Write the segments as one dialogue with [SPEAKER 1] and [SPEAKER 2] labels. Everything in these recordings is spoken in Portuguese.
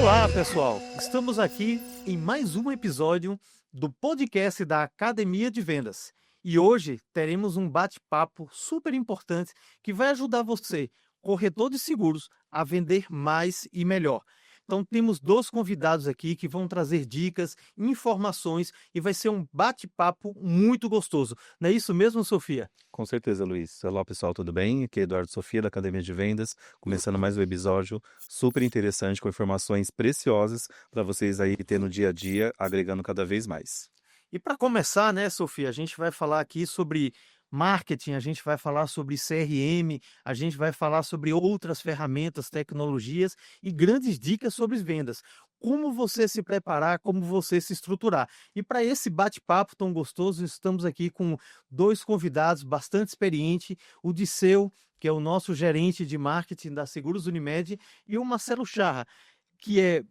[SPEAKER 1] Olá, pessoal! Estamos aqui em mais um episódio do podcast da Academia de Vendas. E hoje teremos um bate-papo super importante que vai ajudar você, corretor de seguros, a vender mais e melhor. Então temos dois convidados aqui que vão trazer dicas, informações e vai ser um bate-papo muito gostoso. Não é isso mesmo, Sofia?
[SPEAKER 2] Com certeza, Luiz. Olá, pessoal, tudo bem? Aqui é Eduardo Sofia, da Academia de Vendas, começando mais um episódio super interessante, com informações preciosas para vocês aí ter no dia a dia, agregando cada vez mais.
[SPEAKER 1] E para começar, né, Sofia, a gente vai falar aqui sobre marketing, a gente vai falar sobre CRM, a gente vai falar sobre outras ferramentas, tecnologias e grandes dicas sobre vendas. Como você se preparar, como você se estruturar. E para esse bate-papo tão gostoso, estamos aqui com dois convidados bastante experientes, o Disseu, que é o nosso gerente de marketing da Seguros Unimed, e o Marcelo Charra, que é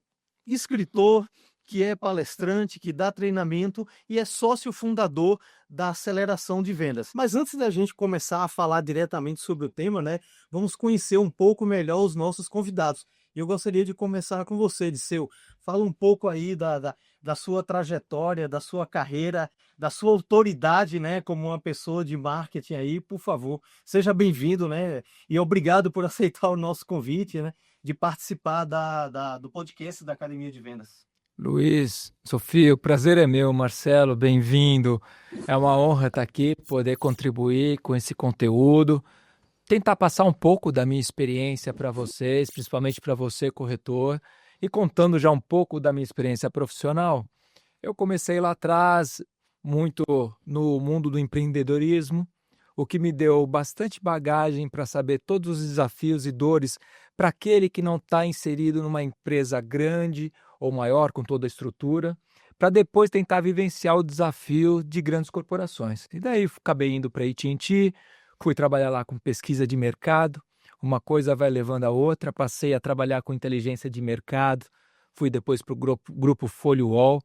[SPEAKER 1] escritor, que é palestrante, que dá treinamento e é sócio fundador da Aceleração de Vendas. Mas antes da gente começar a falar diretamente sobre o tema, né, vamos conhecer um pouco melhor os nossos convidados. E eu gostaria de começar com você, Disseu. Fala um pouco aí da sua trajetória, da sua carreira, da sua autoridade, né, como uma pessoa de marketing aí, por favor. Seja bem-vindo, né, e obrigado por aceitar o nosso convite, né, de participar do podcast da Academia de Vendas.
[SPEAKER 3] Luiz, Sofia, o prazer é meu, Marcelo, bem-vindo. É uma honra estar aqui, poder contribuir com esse conteúdo, tentar passar um pouco da minha experiência para vocês, principalmente para você, corretor, e contando já um pouco da minha experiência profissional. Eu comecei lá atrás, muito no mundo do empreendedorismo, o que me deu bastante bagagem para saber todos os desafios e dores para aquele que não está inserido numa empresa grande ou maior, com toda a estrutura, para depois tentar vivenciar o desafio de grandes corporações. E daí acabei indo para a AT&T, fui trabalhar lá com pesquisa de mercado, uma coisa vai levando a outra, passei a trabalhar com inteligência de mercado, fui depois para o grupo Folio,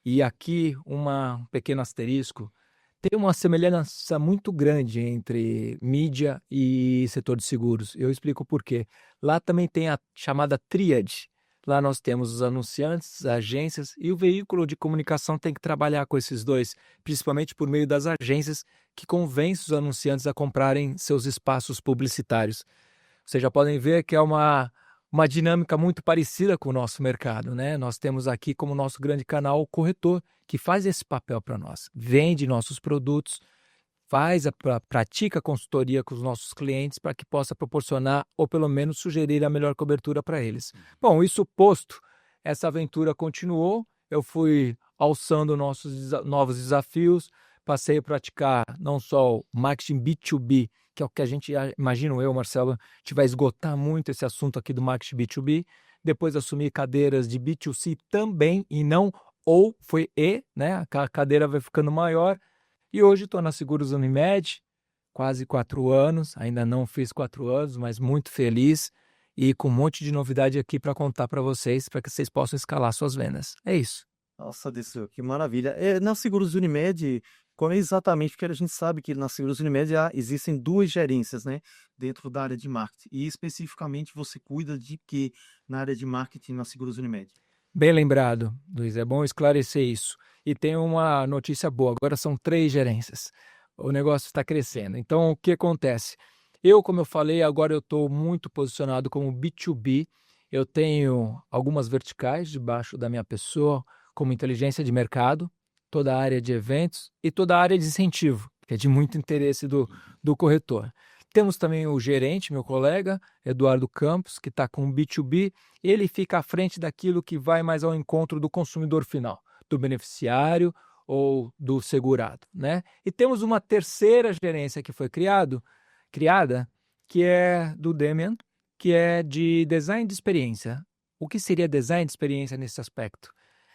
[SPEAKER 3] e aqui um pequeno asterisco, tem uma semelhança muito grande entre mídia e setor de seguros. Eu explico por quê. Lá também tem a chamada tríade. Lá nós temos os anunciantes, as agências, e o veículo de comunicação tem que trabalhar com esses dois, principalmente por meio das agências que convencem os anunciantes a comprarem seus espaços publicitários. Vocês já podem ver que é uma dinâmica muito parecida com o nosso mercado, né? Nós temos aqui como nosso grande canal o corretor, que faz esse papel para nós, vende nossos produtos, pratica consultoria com os nossos clientes para que possa proporcionar ou pelo menos sugerir a melhor cobertura para eles. Bom, isso posto, essa aventura continuou, eu fui alçando novos desafios, passei a praticar não só o marketing B2B, que é o que a gente, imagino eu, Marcelo, a gente vai esgotar muito esse assunto aqui do marketing B2B, depois assumi cadeiras de B2C também, e não ou, foi né? A cadeira vai ficando maior, e hoje estou na Seguros Unimed, quase 4 anos, ainda não fiz 4 anos, mas muito feliz e com um monte de novidade aqui para contar para vocês, para que vocês possam escalar suas vendas. É isso.
[SPEAKER 1] Nossa, Desseu, que maravilha. Na Seguros Unimed, como é exatamente, porque a gente sabe que na Seguros Unimed existem duas gerências, né, dentro da área de marketing. E especificamente você cuida de quê na área de marketing na Seguros Unimed?
[SPEAKER 3] Bem lembrado, Luiz, é bom esclarecer isso. E tem uma notícia boa, agora são 3 gerências. O negócio está crescendo. Então, o que acontece? Como eu falei, agora eu estou muito posicionado como B2B. Eu tenho algumas verticais debaixo da minha pessoa, como inteligência de mercado, toda a área de eventos e toda a área de incentivo, que é de muito interesse do corretor. Temos também o gerente, meu colega, Eduardo Campos, que está com o B2B. Ele fica à frente daquilo que vai mais ao encontro do consumidor final, do beneficiário ou do segurado, né? E temos uma terceira gerência que foi criada, que é do Demian, que é de design de experiência. O que seria design de experiência nesse aspecto?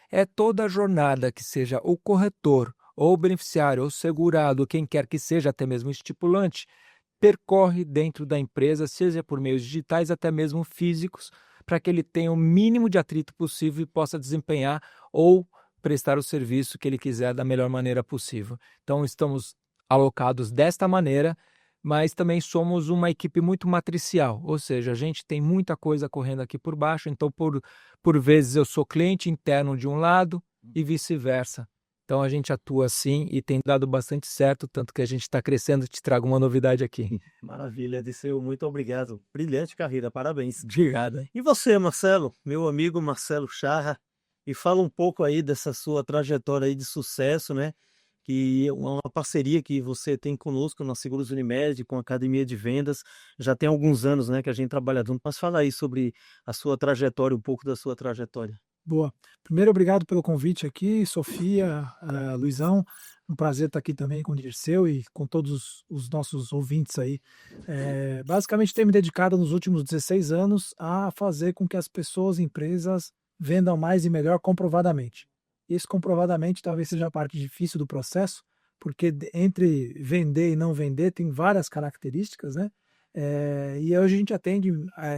[SPEAKER 3] É toda a jornada que seja o corretor, ou o beneficiário, ou o segurado, quem quer que seja, até mesmo o estipulante, percorre dentro da empresa, seja por meios digitais, até mesmo físicos, para que ele tenha o mínimo de atrito possível e possa desempenhar ou prestar o serviço que ele quiser da melhor maneira possível. Então, estamos alocados desta maneira, mas também somos uma equipe muito matricial, ou seja, a gente tem muita coisa correndo aqui por baixo, então por vezes eu sou cliente interno de um lado e vice-versa. Então a gente atua assim e tem dado bastante certo, tanto que a gente está crescendo. Te trago uma novidade aqui.
[SPEAKER 1] Maravilha, Disseu, muito obrigado. Brilhante carreira, parabéns.
[SPEAKER 3] Obrigado.
[SPEAKER 1] E você, Marcelo, meu amigo Marcelo Charra, e fala um pouco aí dessa sua trajetória aí de sucesso, né? Que é uma parceria que você tem conosco na Seguros Unimed, com a Academia de Vendas. Já tem alguns anos, né, que a gente trabalha junto. Mas fala aí sobre a sua trajetória, um pouco da sua trajetória.
[SPEAKER 4] Boa. Primeiro, obrigado pelo convite aqui, Sofia, Luizão. Um prazer estar aqui também com o Dirceu e com todos os nossos ouvintes aí. Basicamente, tenho me dedicado nos últimos 16 anos a fazer com que as pessoas e empresas vendam mais e melhor comprovadamente. Esse comprovadamente talvez seja a parte difícil do processo, porque entre vender e não vender tem várias características, né? E hoje a gente atende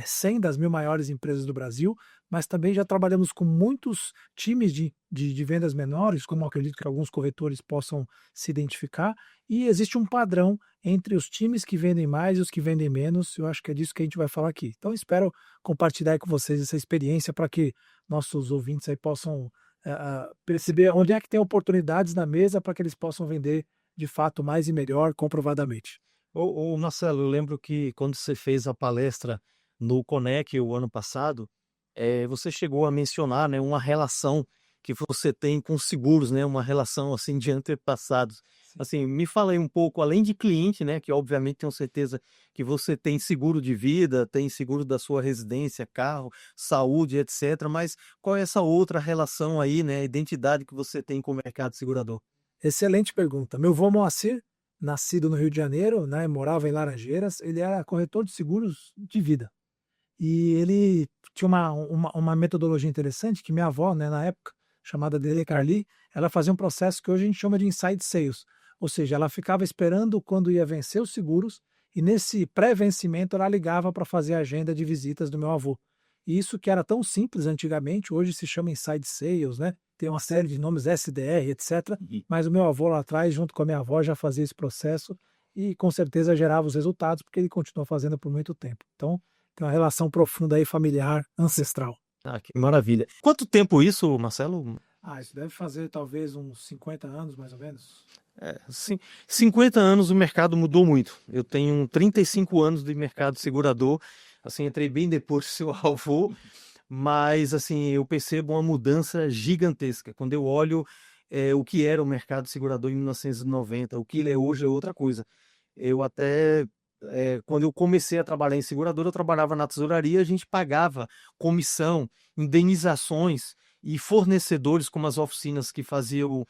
[SPEAKER 4] 100 das 1.000 maiores empresas do Brasil, mas também já trabalhamos com muitos times de vendas menores, como eu acredito que alguns corretores possam se identificar, e existe um padrão entre os times que vendem mais e os que vendem menos. Eu acho que é disso que a gente vai falar aqui. Então espero compartilhar com vocês essa experiência para que nossos ouvintes aí possam perceber onde é que tem oportunidades na mesa para que eles possam vender de fato mais e melhor comprovadamente.
[SPEAKER 1] Ô Marcelo, eu lembro que quando você fez a palestra no Conec o ano passado, você chegou a mencionar, né, uma relação que você tem com seguros, né, uma relação assim de antepassados. Assim, me fala aí um pouco, além de cliente, né, que obviamente tenho certeza que você tem seguro de vida, tem seguro da sua residência, carro, saúde, etc. Mas qual é essa outra relação aí, né, identidade que você tem com o mercado segurador?
[SPEAKER 4] Excelente pergunta. Meu avô Moacir, nascido no Rio de Janeiro, né, morava em Laranjeiras, ele era corretor de seguros de vida. E ele tinha uma metodologia interessante que minha avó, né, na época, chamada Dele Carli, ela fazia um processo que hoje a gente chama de inside sales. Ou seja, ela ficava esperando quando ia vencer os seguros e nesse pré-vencimento ela ligava para fazer a agenda de visitas do meu avô. E isso que era tão simples antigamente, hoje se chama inside sales, né? Tem uma série de nomes, SDR, etc. Mas o meu avô lá atrás, junto com a minha avó, já fazia esse processo e com certeza gerava os resultados, porque ele continuou fazendo por muito tempo. Então, tem uma relação profunda aí, familiar, ancestral.
[SPEAKER 1] Ah, que maravilha. Quanto tempo isso, Marcelo?
[SPEAKER 4] Isso deve fazer talvez uns 50 anos, mais ou menos.
[SPEAKER 1] 50 anos o mercado mudou muito. Eu tenho 35 anos de mercado segurador, assim, entrei bem depois do seu avô, mas assim, eu percebo uma mudança gigantesca. Quando eu olho o que era o mercado segurador em 1990, o que ele é hoje é outra coisa. Eu até, quando eu comecei a trabalhar em seguradora, eu trabalhava na tesouraria, a gente pagava comissão, indenizações e fornecedores, como as oficinas que faziam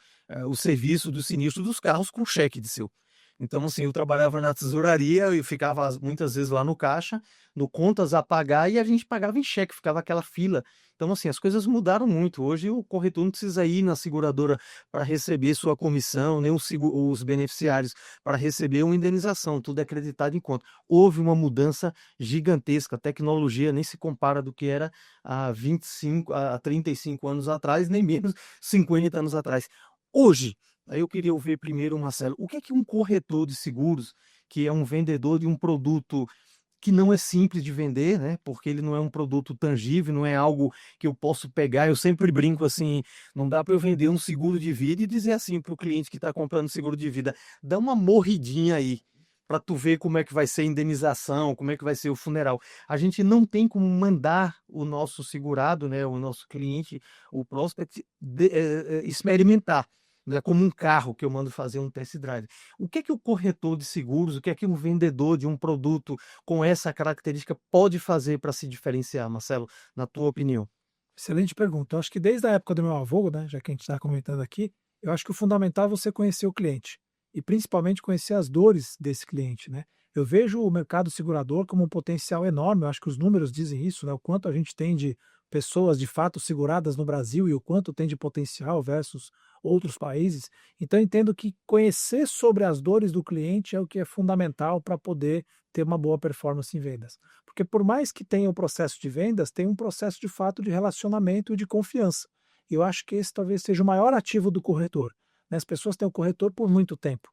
[SPEAKER 1] o serviço do sinistro dos carros com cheque de seu. Então, assim, eu trabalhava na tesouraria, eu ficava muitas vezes lá no caixa, no contas a pagar, e a gente pagava em cheque, ficava aquela fila. Então, assim, as coisas mudaram muito. Hoje o corretor não precisa ir na seguradora para receber sua comissão, nem os beneficiários para receber uma indenização, tudo é acreditado em conta. Houve uma mudança gigantesca, a tecnologia nem se compara do que era há 35 anos atrás, nem menos 50 anos atrás. Hoje, aí eu queria ouvir primeiro, Marcelo, o que é que um corretor de seguros, que é um vendedor de um produto que não é simples de vender, né? Porque ele não é um produto tangível, não é algo que eu posso pegar. Eu sempre brinco assim, não dá para eu vender um seguro de vida e dizer assim para o cliente que está comprando seguro de vida, dá uma morridinha aí para tu ver como é que vai ser a indenização, como é que vai ser o funeral. A gente não tem como mandar o nosso segurado, né, o nosso cliente, o prospect, experimentar. É como um carro que eu mando fazer um test drive. O que é que o corretor de seguros, o que é que um vendedor de um produto com essa característica pode fazer para se diferenciar, Marcelo, na tua opinião?
[SPEAKER 4] Excelente pergunta. Eu acho que desde a época do meu avô, né, já que a gente está comentando aqui, eu acho que o fundamental é você conhecer o cliente e principalmente conhecer as dores desse cliente, né? Eu vejo o mercado segurador como um potencial enorme. Eu acho que os números dizem isso, né? O quanto a gente tem de pessoas de fato seguradas no Brasil e o quanto tem de potencial versus outros países. Então, eu entendo que conhecer sobre as dores do cliente é o que é fundamental para poder ter uma boa performance em vendas. Porque por mais que tenha o processo de vendas, tem um processo de fato de relacionamento e de confiança. E eu acho que esse talvez seja o maior ativo do corretor, né? As pessoas têm o corretor por muito tempo.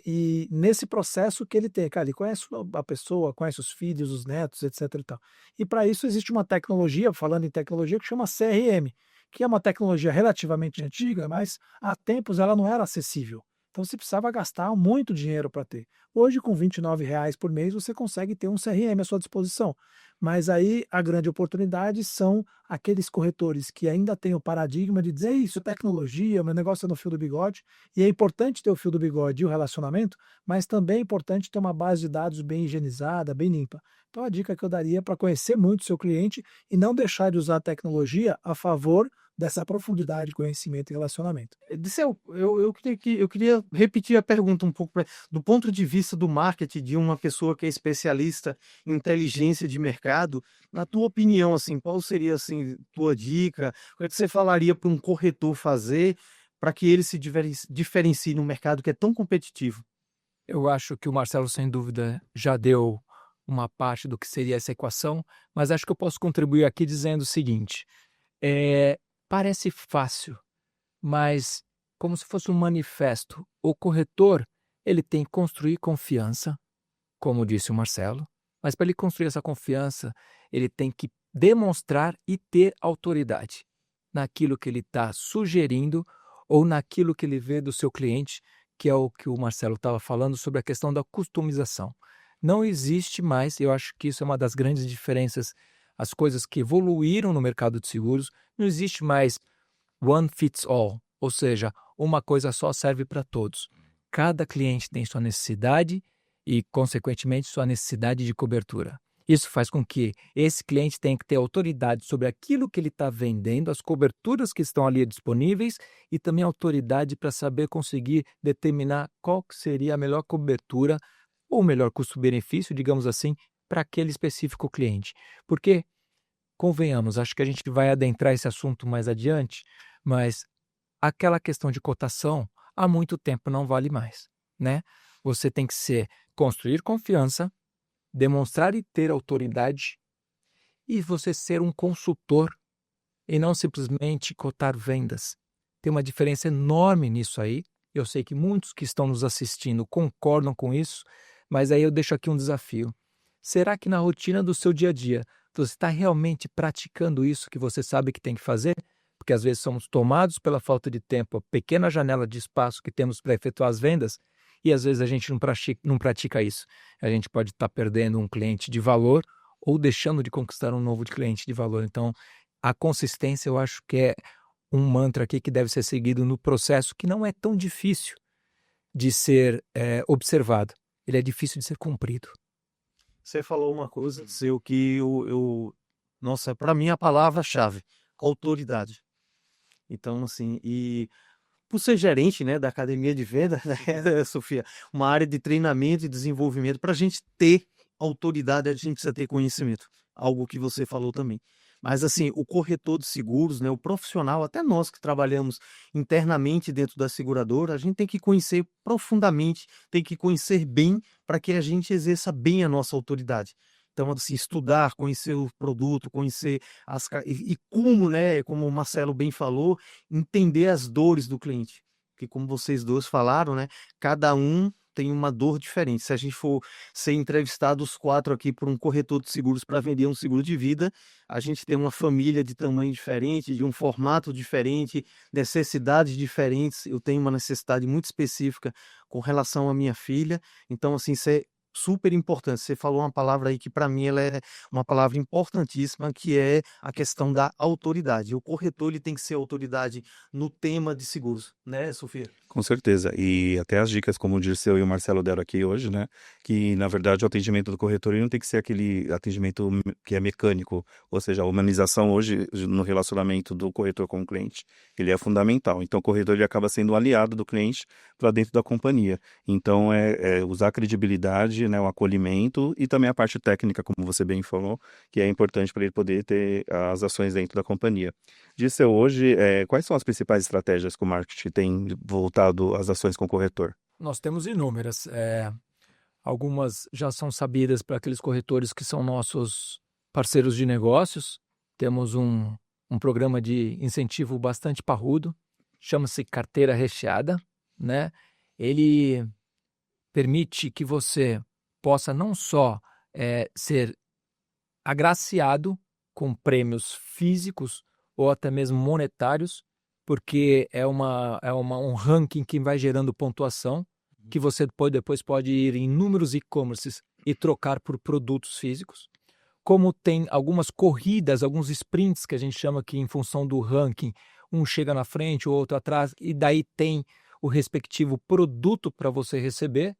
[SPEAKER 4] E nesse processo que ele tem, cara, ele conhece a pessoa, conhece os filhos, os netos, etc e tal. E para isso existe uma tecnologia, falando em tecnologia, que chama CRM, que é uma tecnologia relativamente antiga, mas há tempos ela não era acessível. Então você precisava gastar muito dinheiro para ter. Hoje, com R$ 29 por mês, você consegue ter um CRM à sua disposição. Mas aí a grande oportunidade são aqueles corretores que ainda têm o paradigma de dizer isso, é tecnologia, meu negócio é no fio do bigode. E é importante ter o fio do bigode e o relacionamento, mas também é importante ter uma base de dados bem higienizada, bem limpa. Então a dica que eu daria para conhecer muito o seu cliente e não deixar de usar a tecnologia a favor dessa profundidade de conhecimento e relacionamento.
[SPEAKER 1] Disseu, eu queria repetir a pergunta um pouco do ponto de vista do marketing de uma pessoa que é especialista em inteligência de mercado. Na tua opinião, assim, qual seria assim tua dica? O que é que você falaria para um corretor fazer para que ele se diferencie no mercado que é tão competitivo?
[SPEAKER 3] Eu acho que o Marcelo, sem dúvida, já deu uma parte do que seria essa equação, mas acho que eu posso contribuir aqui dizendo o seguinte: é, parece fácil, mas como se fosse um manifesto. O corretor, ele tem que construir confiança, como disse o Marcelo, mas para ele construir essa confiança, ele tem que demonstrar e ter autoridade naquilo que ele está sugerindo ou naquilo que ele vê do seu cliente, que é o que o Marcelo estava falando sobre a questão da customização. Não existe mais, eu acho que isso é uma das grandes diferenças, as coisas que evoluíram no mercado de seguros, não existe mais one fits all, ou seja, uma coisa só serve para todos. Cada cliente tem sua necessidade e, consequentemente, sua necessidade de cobertura. Isso faz com que esse cliente tenha que ter autoridade sobre aquilo que ele está vendendo, as coberturas que estão ali disponíveis e também autoridade para saber conseguir determinar qual que seria a melhor cobertura ou o melhor custo-benefício, digamos assim, para aquele específico cliente. Porque, convenhamos, acho que a gente vai adentrar esse assunto mais adiante, mas aquela questão de cotação há muito tempo não vale mais, né? Você tem que construir confiança, demonstrar e ter autoridade e você ser um consultor e não simplesmente cotar vendas. Tem uma diferença enorme nisso aí. Eu sei que muitos que estão nos assistindo concordam com isso, mas aí eu deixo aqui um desafio. Será que na rotina do seu dia a dia você está realmente praticando isso que você sabe que tem que fazer? Porque às vezes somos tomados pela falta de tempo, a pequena janela de espaço que temos para efetuar as vendas, e às vezes a gente não pratica isso. A gente pode estar perdendo um cliente de valor ou deixando de conquistar um novo cliente de valor. Então, a consistência eu acho que é um mantra aqui que deve ser seguido no processo, que não é tão difícil de ser observado. Ele é difícil de ser cumprido.
[SPEAKER 1] Você falou uma coisa, Seu, que nossa, para mim a palavra-chave, autoridade. Então, assim, e por ser gerente, né, da academia de venda, né, Sofia, uma área de treinamento e desenvolvimento, para a gente ter autoridade, a gente precisa ter conhecimento, algo que você falou também. Mas, assim, o corretor de seguros, né, o profissional, até nós que trabalhamos internamente dentro da seguradora, a gente tem que conhecer profundamente, tem que conhecer bem para que a gente exerça bem a nossa autoridade. Então, assim, estudar, conhecer o produto, conhecer e como, né, como o Marcelo bem falou, entender as dores do cliente. Porque como vocês dois falaram, né, cada um tem uma dor diferente. Se a gente for ser entrevistado os quatro aqui por um corretor de seguros para vender um seguro de vida, a gente tem uma família de tamanho diferente, de um formato diferente, necessidades diferentes. Eu tenho uma necessidade muito específica com relação à minha filha. Então, assim, isso é super importante. Você falou uma palavra aí que para mim ela é uma palavra importantíssima, que é a questão da autoridade. O corretor ele tem que ser autoridade no tema de seguros, né, Sofia?
[SPEAKER 2] Com certeza. E até as dicas, como o Dirceu e o Marcelo deram aqui hoje, né? Que, na verdade, o atendimento do corretor ele não tem que ser aquele atendimento que é mecânico. Ou seja, a humanização hoje, no relacionamento do corretor com o cliente, ele é fundamental. Então, o corretor ele acaba sendo um aliado do cliente para dentro da companhia. Então, é usar a credibilidade, né? O acolhimento e também a parte técnica, como você bem falou, que é importante para ele poder ter as ações dentro da companhia. Dirceu, hoje, quais são as principais estratégias que o marketing tem voltado às ações com o corretor?
[SPEAKER 3] Nós temos inúmeras. Algumas já são sabidas para aqueles corretores que são nossos parceiros de negócios. Temos um programa de incentivo bastante parrudo, chama-se Carteira Recheada, né? Ele permite que você possa não só ser agraciado com prêmios físicos ou até mesmo monetários, porque é um ranking que vai gerando pontuação, que você depois pode ir em inúmeros e-commerces e trocar por produtos físicos. Como tem algumas corridas, alguns sprints que a gente chama que em função do ranking, um chega na frente, o outro atrás, e daí tem o respectivo produto para você receber,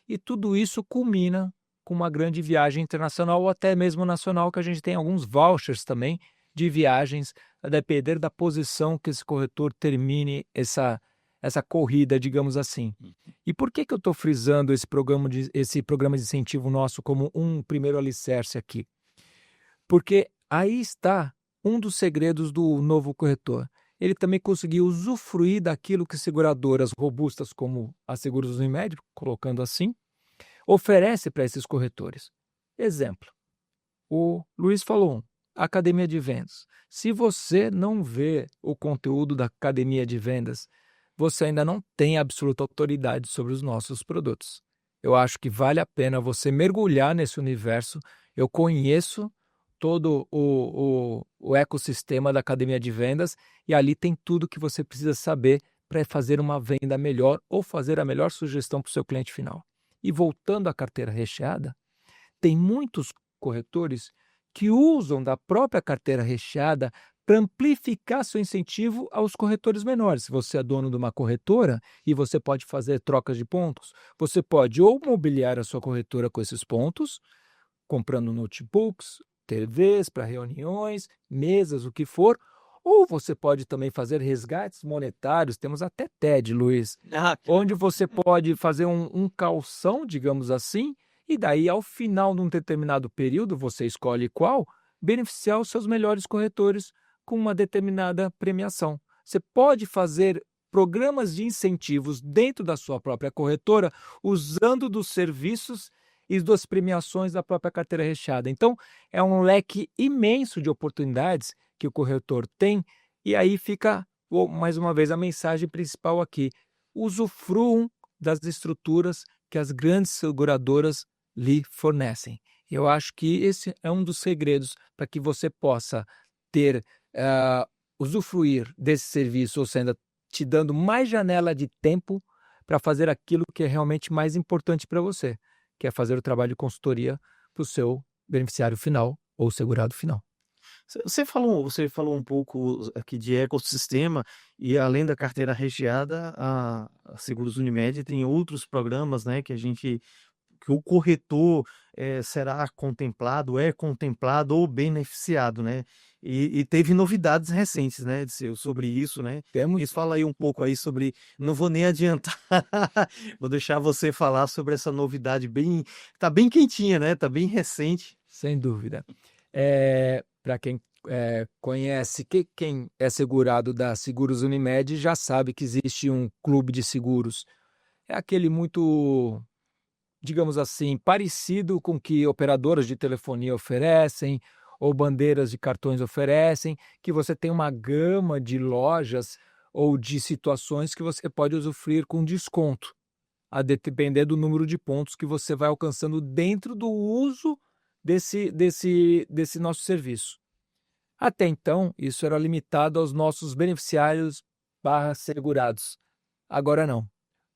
[SPEAKER 3] e tudo isso culmina com uma grande viagem internacional ou até mesmo nacional, que a gente tem alguns vouchers também de viagens, a depender da posição que esse corretor termine essa corrida, digamos assim. E por que eu estou frisando esse programa de incentivo nosso como um primeiro alicerce aqui? Porque aí está um dos segredos do novo corretor. Ele também conseguiu usufruir daquilo que seguradoras robustas como a Seguros Unimed, colocando assim, oferece para esses corretores. Exemplo, o Luiz falou, Academia de Vendas. Se você não vê o conteúdo da Academia de Vendas, você ainda não tem absoluta autoridade sobre os nossos produtos. Eu acho que vale a pena você mergulhar nesse universo. Eu conheço todo o ecossistema da Academia de Vendas e ali tem tudo que você precisa saber para fazer uma venda melhor ou fazer a melhor sugestão para o seu cliente final. E voltando à carteira recheada, tem muitos corretores que usam da própria carteira recheada para amplificar seu incentivo aos corretores menores. Se você é dono de uma corretora e você pode fazer trocas de pontos, você pode ou mobiliar a sua corretora com esses pontos, comprando notebooks, TVs para reuniões, mesas, o que for, ou você pode também fazer resgates monetários, temos até TED, Luiz, onde você pode fazer um calção, digamos assim, e daí ao final de um determinado período, você escolhe qual, beneficiar os seus melhores corretores com uma determinada premiação. Você pode fazer programas de incentivos dentro da sua própria corretora, usando dos serviços e das premiações da própria carteira recheada. Então, é um leque imenso de oportunidades que o corretor tem, e aí fica, mais uma vez, a mensagem principal aqui. Usufruam das estruturas que as grandes seguradoras lhe fornecem. Eu acho que esse é um dos segredos para que você possa usufruir desse serviço, ou seja, te dando mais janela de tempo para fazer aquilo que é realmente mais importante para você, que é fazer o trabalho de consultoria para o seu beneficiário final ou segurado final.
[SPEAKER 1] Você falou um pouco aqui de ecossistema e além da carteira recheada, a Seguros Unimed tem outros programas, né, que o corretor será contemplado, é contemplado ou beneficiado, né? E teve novidades recentes, né, Disseu, sobre isso, né?
[SPEAKER 3] Temos,
[SPEAKER 1] Fala aí um pouco aí sobre, não vou nem adiantar, vou deixar você falar sobre essa novidade tá bem quentinha, né? Tá bem recente.
[SPEAKER 3] sem dúvida. Para quem conhece, quem é segurado da Seguros Unimed já sabe que existe um clube de seguros. É aquele muito, digamos assim, parecido com o que operadoras de telefonia oferecem ou bandeiras de cartões oferecem, que você tem uma gama de lojas ou de situações que você pode usufruir com desconto, a depender do número de pontos que você vai alcançando dentro do uso desse nosso serviço. Até então, isso era limitado aos nossos beneficiários /segurados. Agora não.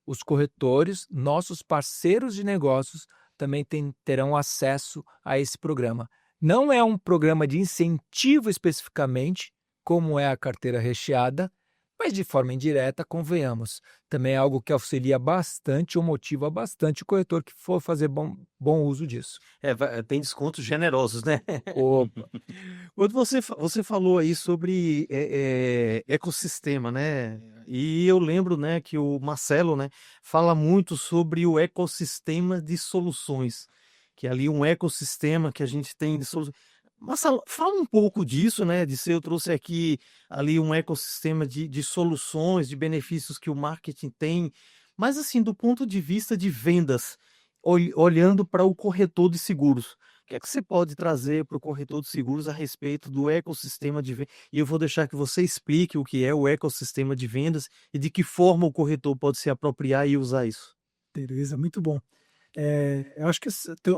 [SPEAKER 3] Os corretores, nossos parceiros de negócios, também terão acesso a esse programa. Não é um programa de incentivo especificamente, como é a carteira recheada, mas de forma indireta, convenhamos, também é algo que auxilia bastante ou motiva bastante o corretor que for fazer bom uso disso.
[SPEAKER 1] Tem descontos generosos, né?
[SPEAKER 3] Opa.
[SPEAKER 1] Quando você falou aí sobre ecossistema, né? E eu lembro, né, que o Marcelo, né, fala muito sobre o ecossistema de soluções, que é ali um ecossistema que a gente tem de soluções. Marcelo, fala um pouco disso, né? Eu trouxe aqui ali um ecossistema de soluções, de benefícios que o marketing tem, mas assim, do ponto de vista de vendas, olhando para o corretor de seguros. O que é que você pode trazer para o corretor de seguros a respeito do ecossistema de vendas? E eu vou deixar que você explique o que é o ecossistema de vendas e de que forma o corretor pode se apropriar e usar isso.
[SPEAKER 4] Beleza, muito bom. Eu acho que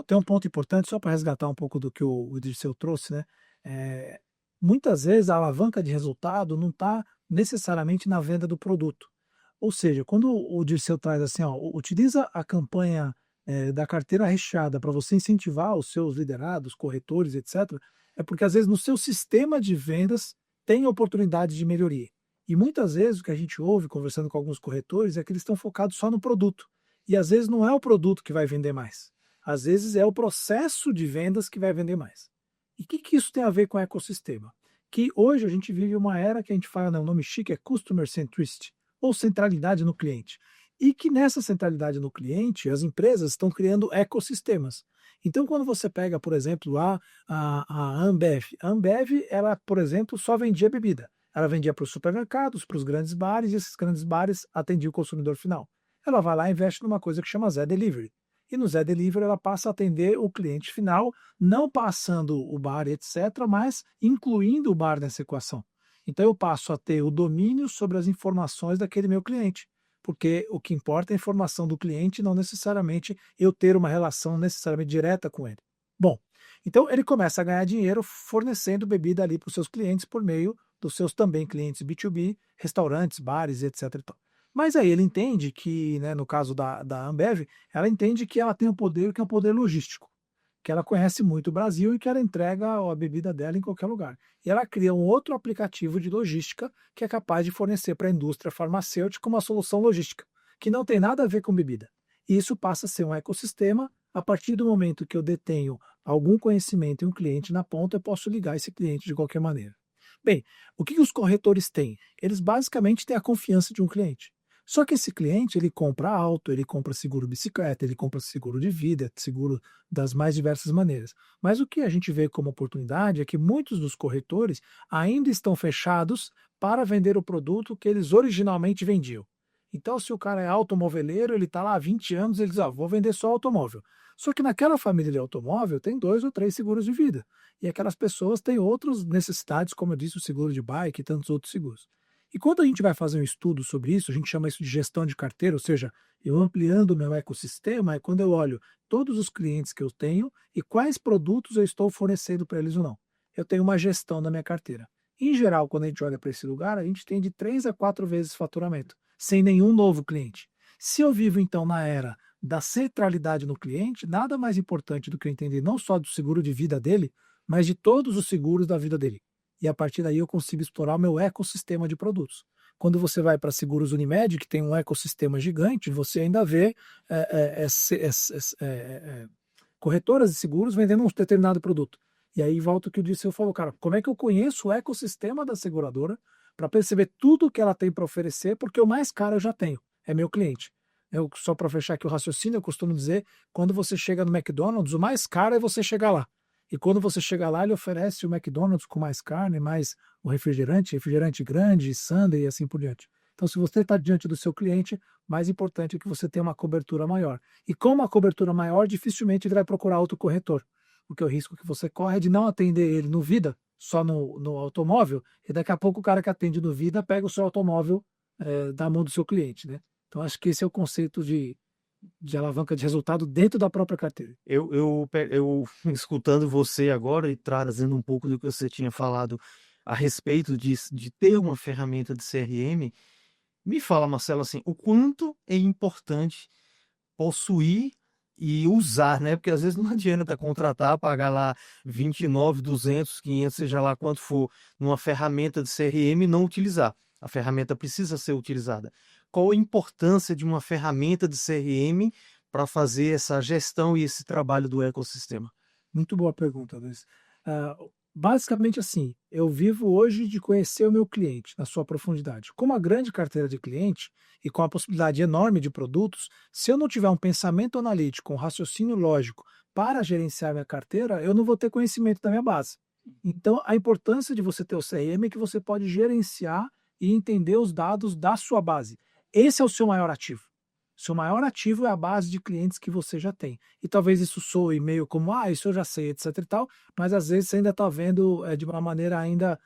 [SPEAKER 4] tem um ponto importante, só para resgatar um pouco do que o Dirceu trouxe, né? É, muitas vezes a alavanca de resultado não está necessariamente na venda do produto. Ou seja, quando o Dirceu traz assim, ó, utiliza a campanha da carteira recheada para você incentivar os seus liderados, corretores, etc., é porque às vezes no seu sistema de vendas tem oportunidade de melhoria. E muitas vezes o que a gente ouve conversando com alguns corretores é que eles estão focados só no produto. E às vezes não é o produto que vai vender mais. Às vezes é o processo de vendas que vai vender mais. E o que isso tem a ver com o ecossistema? Que hoje a gente vive uma era que a gente fala, né, o nome chique é Customer Centricity, ou centralidade no cliente. E que nessa centralidade no cliente, as empresas estão criando ecossistemas. Então, quando você pega, por exemplo, a Ambev, ela, por exemplo, só vendia bebida. Ela vendia para os supermercados, para os grandes bares, e esses grandes bares atendiam o consumidor final. Ela vai lá e investe numa coisa que chama Zé Delivery. E no Zé Delivery ela passa a atender o cliente final, não passando o bar, etc., mas incluindo o bar nessa equação. Então eu passo a ter o domínio sobre as informações daquele meu cliente, porque o que importa é a informação do cliente, não necessariamente eu ter uma relação necessariamente direta com ele. Bom, então ele começa a ganhar dinheiro fornecendo bebida ali para os seus clientes por meio dos seus também clientes B2B, restaurantes, bares, etc. e tal. Mas aí ele entende que, né, no caso da Ambev, ela entende que ela tem um poder que é um poder logístico, que ela conhece muito o Brasil e que ela entrega a bebida dela em qualquer lugar. E ela cria um outro aplicativo de logística que é capaz de fornecer para a indústria farmacêutica uma solução logística, que não tem nada a ver com bebida. E isso passa a ser um ecossistema. A partir do momento que eu detenho algum conhecimento em um cliente na ponta, eu posso ligar esse cliente de qualquer maneira. Bem, o que os corretores têm? Eles basicamente têm a confiança de um cliente. Só que esse cliente, ele compra auto, ele compra seguro bicicleta, ele compra seguro de vida, seguro das mais diversas maneiras. Mas o que a gente vê como oportunidade é que muitos dos corretores ainda estão fechados para vender o produto que eles originalmente vendiam. Então, se o cara é automoveleiro, ele está lá há 20 anos, ele diz, vou vender só automóvel. Só que naquela família de automóvel tem 2 ou 3 seguros de vida. E aquelas pessoas têm outras necessidades, como eu disse, o seguro de bike e tantos outros seguros. E quando a gente vai fazer um estudo sobre isso, a gente chama isso de gestão de carteira, ou seja, eu ampliando o meu ecossistema é quando eu olho todos os clientes que eu tenho e quais produtos eu estou fornecendo para eles ou não. Eu tenho uma gestão da minha carteira. Em geral, quando a gente olha para esse lugar, a gente tem de 3 a 4 vezes faturamento, sem nenhum novo cliente. Se eu vivo, então, na era da centralidade no cliente, nada mais importante do que eu entender não só do seguro de vida dele, mas de todos os seguros da vida dele. E a partir daí eu consigo explorar o meu ecossistema de produtos. Quando você vai para seguros Unimed, que tem um ecossistema gigante, você ainda vê corretoras de seguros vendendo um determinado produto. E aí volta o que o Dirceu falou, cara, como é que eu conheço o ecossistema da seguradora para perceber tudo que ela tem para oferecer, porque o mais caro eu já tenho, é meu cliente. Só para fechar aqui o raciocínio, eu costumo dizer, quando você chega no McDonald's, o mais caro é você chegar lá. E quando você chega lá, ele oferece o McDonald's com mais carne, mais o refrigerante grande, sundae e assim por diante. Então, se você está diante do seu cliente, mais importante é que você tenha uma cobertura maior. E com uma cobertura maior, dificilmente ele vai procurar outro corretor. Porque o risco que você corre é de não atender ele no vida, só no automóvel, e daqui a pouco o cara que atende no vida pega o seu automóvel da mão do seu cliente, né? Então, acho que esse é o conceito de alavanca de resultado dentro da própria carteira.
[SPEAKER 1] Eu escutando você agora e trazendo um pouco do que você tinha falado a respeito de ter uma ferramenta de CRM, me fala, Marcelo, assim, o quanto é importante possuir e usar, né? Porque às vezes não adianta contratar, pagar lá 29, 200, 500, seja lá quanto for, numa ferramenta de CRM e não utilizar. A ferramenta precisa ser utilizada. Qual a importância de uma ferramenta de CRM para fazer essa gestão e esse trabalho do ecossistema?
[SPEAKER 4] Muito boa pergunta, Luiz. Basicamente assim, eu vivo hoje de conhecer o meu cliente na sua profundidade. Com uma grande carteira de cliente e com a possibilidade enorme de produtos, se eu não tiver um pensamento analítico, um raciocínio lógico para gerenciar minha carteira, eu não vou ter conhecimento da minha base. Então, a importância de você ter o CRM é que você pode gerenciar e entender os dados da sua base. Esse é o seu maior ativo. Seu maior ativo é a base de clientes que você já tem. E talvez isso soe meio como, isso eu já sei, etc e tal, mas às vezes você ainda está vendo de uma maneira ainda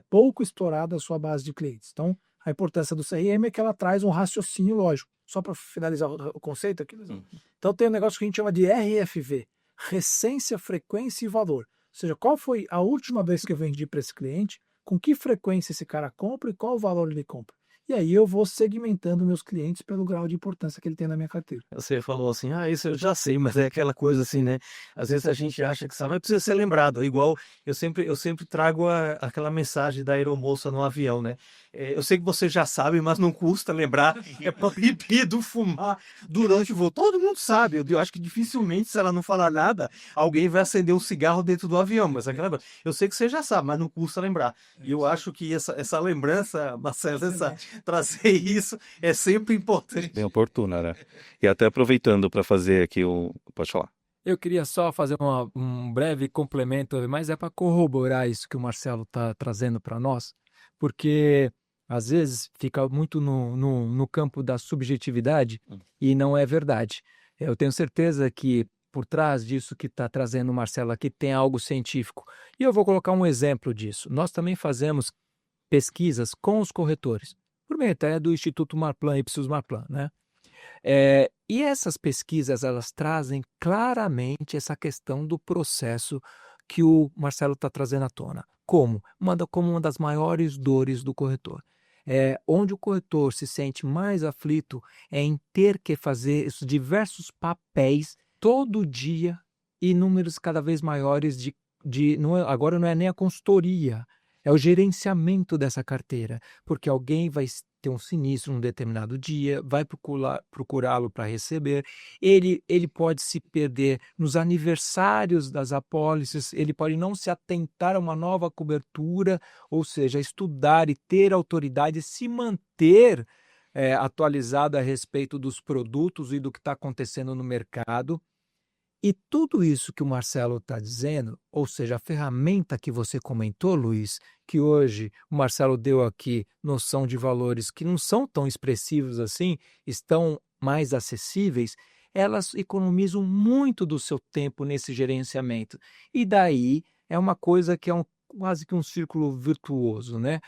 [SPEAKER 4] pouco explorada a sua base de clientes. Então, A importância do CRM é que ela traz um raciocínio lógico. Só para finalizar o conceito aqui, Luizão. Então tem um negócio que a gente chama de RFV, recência, frequência e valor. Ou seja, qual foi a última vez que eu vendi para esse cliente, com que frequência esse cara compra e qual o valor ele compra. E aí eu vou segmentando meus clientes pelo grau de importância que ele tem na minha carteira.
[SPEAKER 1] Você falou assim, isso eu já sei, mas é aquela coisa assim, né? Às vezes a gente acha que sabe, mas precisa ser lembrado. Igual eu sempre trago aquela mensagem da aeromoça no avião, né? Eu sei que você já sabe, mas não custa lembrar. É proibido fumar durante o voo. Todo mundo sabe. Eu acho que dificilmente, se ela não falar nada, alguém vai acender um cigarro dentro do avião. Mas eu sei que você já sabe, mas não custa lembrar. E eu acho que essa lembrança, Marcelo, trazer isso é sempre importante.
[SPEAKER 2] Bem oportuna, né? E até aproveitando para fazer aqui o... Pode falar.
[SPEAKER 3] Eu queria só fazer um breve complemento, mas é para corroborar isso que o Marcelo está trazendo para nós, porque às vezes fica muito no campo da subjetividade e não é verdade. Eu tenho certeza que por trás disso que está trazendo o Marcelo aqui tem algo científico. E eu vou colocar um exemplo disso. Nós também fazemos pesquisas com os corretores, por meio até do Instituto Marplan, Ipsos Marplan, né? E essas pesquisas, elas trazem claramente essa questão do processo que o Marcelo está trazendo à tona. Como uma das maiores dores do corretor. Onde o corretor se sente mais aflito é em ter que fazer esses diversos papéis todo dia e números cada vez maiores agora não é nem a consultoria, é o gerenciamento dessa carteira, porque alguém vai ter um sinistro num determinado dia, vai procurá-lo para receber, ele pode se perder nos aniversários das apólices, ele pode não se atentar a uma nova cobertura, ou seja, estudar e ter autoridade, se manter atualizado a respeito dos produtos e do que está acontecendo no mercado. E tudo isso que o Marcelo está dizendo, ou seja, a ferramenta que você comentou, Luiz, que hoje o Marcelo deu aqui noção de valores que não são tão expressivos assim, estão mais acessíveis, elas economizam muito do seu tempo nesse gerenciamento. E daí é uma coisa que é quase que um círculo virtuoso, né?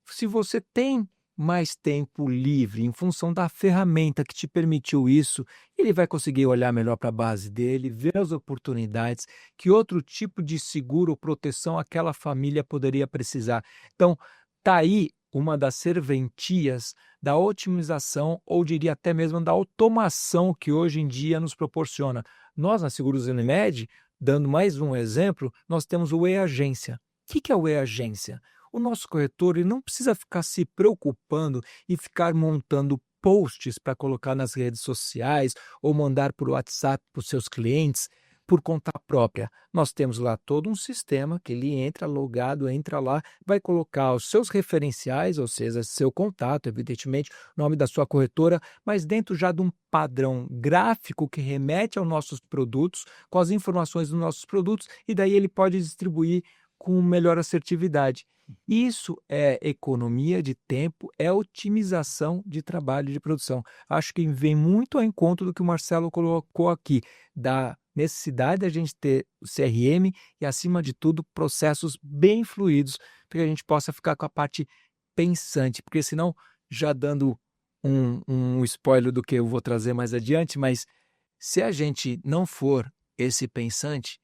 [SPEAKER 3] Se você tem mais tempo livre em função da ferramenta que te permitiu isso, ele vai conseguir olhar melhor para a base dele, ver as oportunidades, que outro tipo de seguro ou proteção aquela família poderia precisar. Então, está aí uma das serventias da otimização, ou diria até mesmo da automação que hoje em dia nos proporciona. Nós, na Seguros Unimed, dando mais um exemplo, nós temos o e-agência. O que é o e-agência? O nosso corretor ele não precisa ficar se preocupando e ficar montando posts para colocar nas redes sociais ou mandar por WhatsApp para os seus clientes por conta própria. Nós temos lá todo um sistema que ele entra logado, entra lá, vai colocar os seus referenciais, ou seja, seu contato, evidentemente, nome da sua corretora, mas dentro já de um padrão gráfico que remete aos nossos produtos, com as informações dos nossos produtos, e daí ele pode distribuir com melhor assertividade. Isso é economia de tempo, é otimização de trabalho de produção. Acho que vem muito ao encontro do que o Marcelo colocou aqui, da necessidade da gente ter o CRM e, acima de tudo, processos bem fluidos, para que a gente possa ficar com a parte pensante, porque senão, já dando um spoiler do que eu vou trazer mais adiante, mas se a gente não for esse pensante,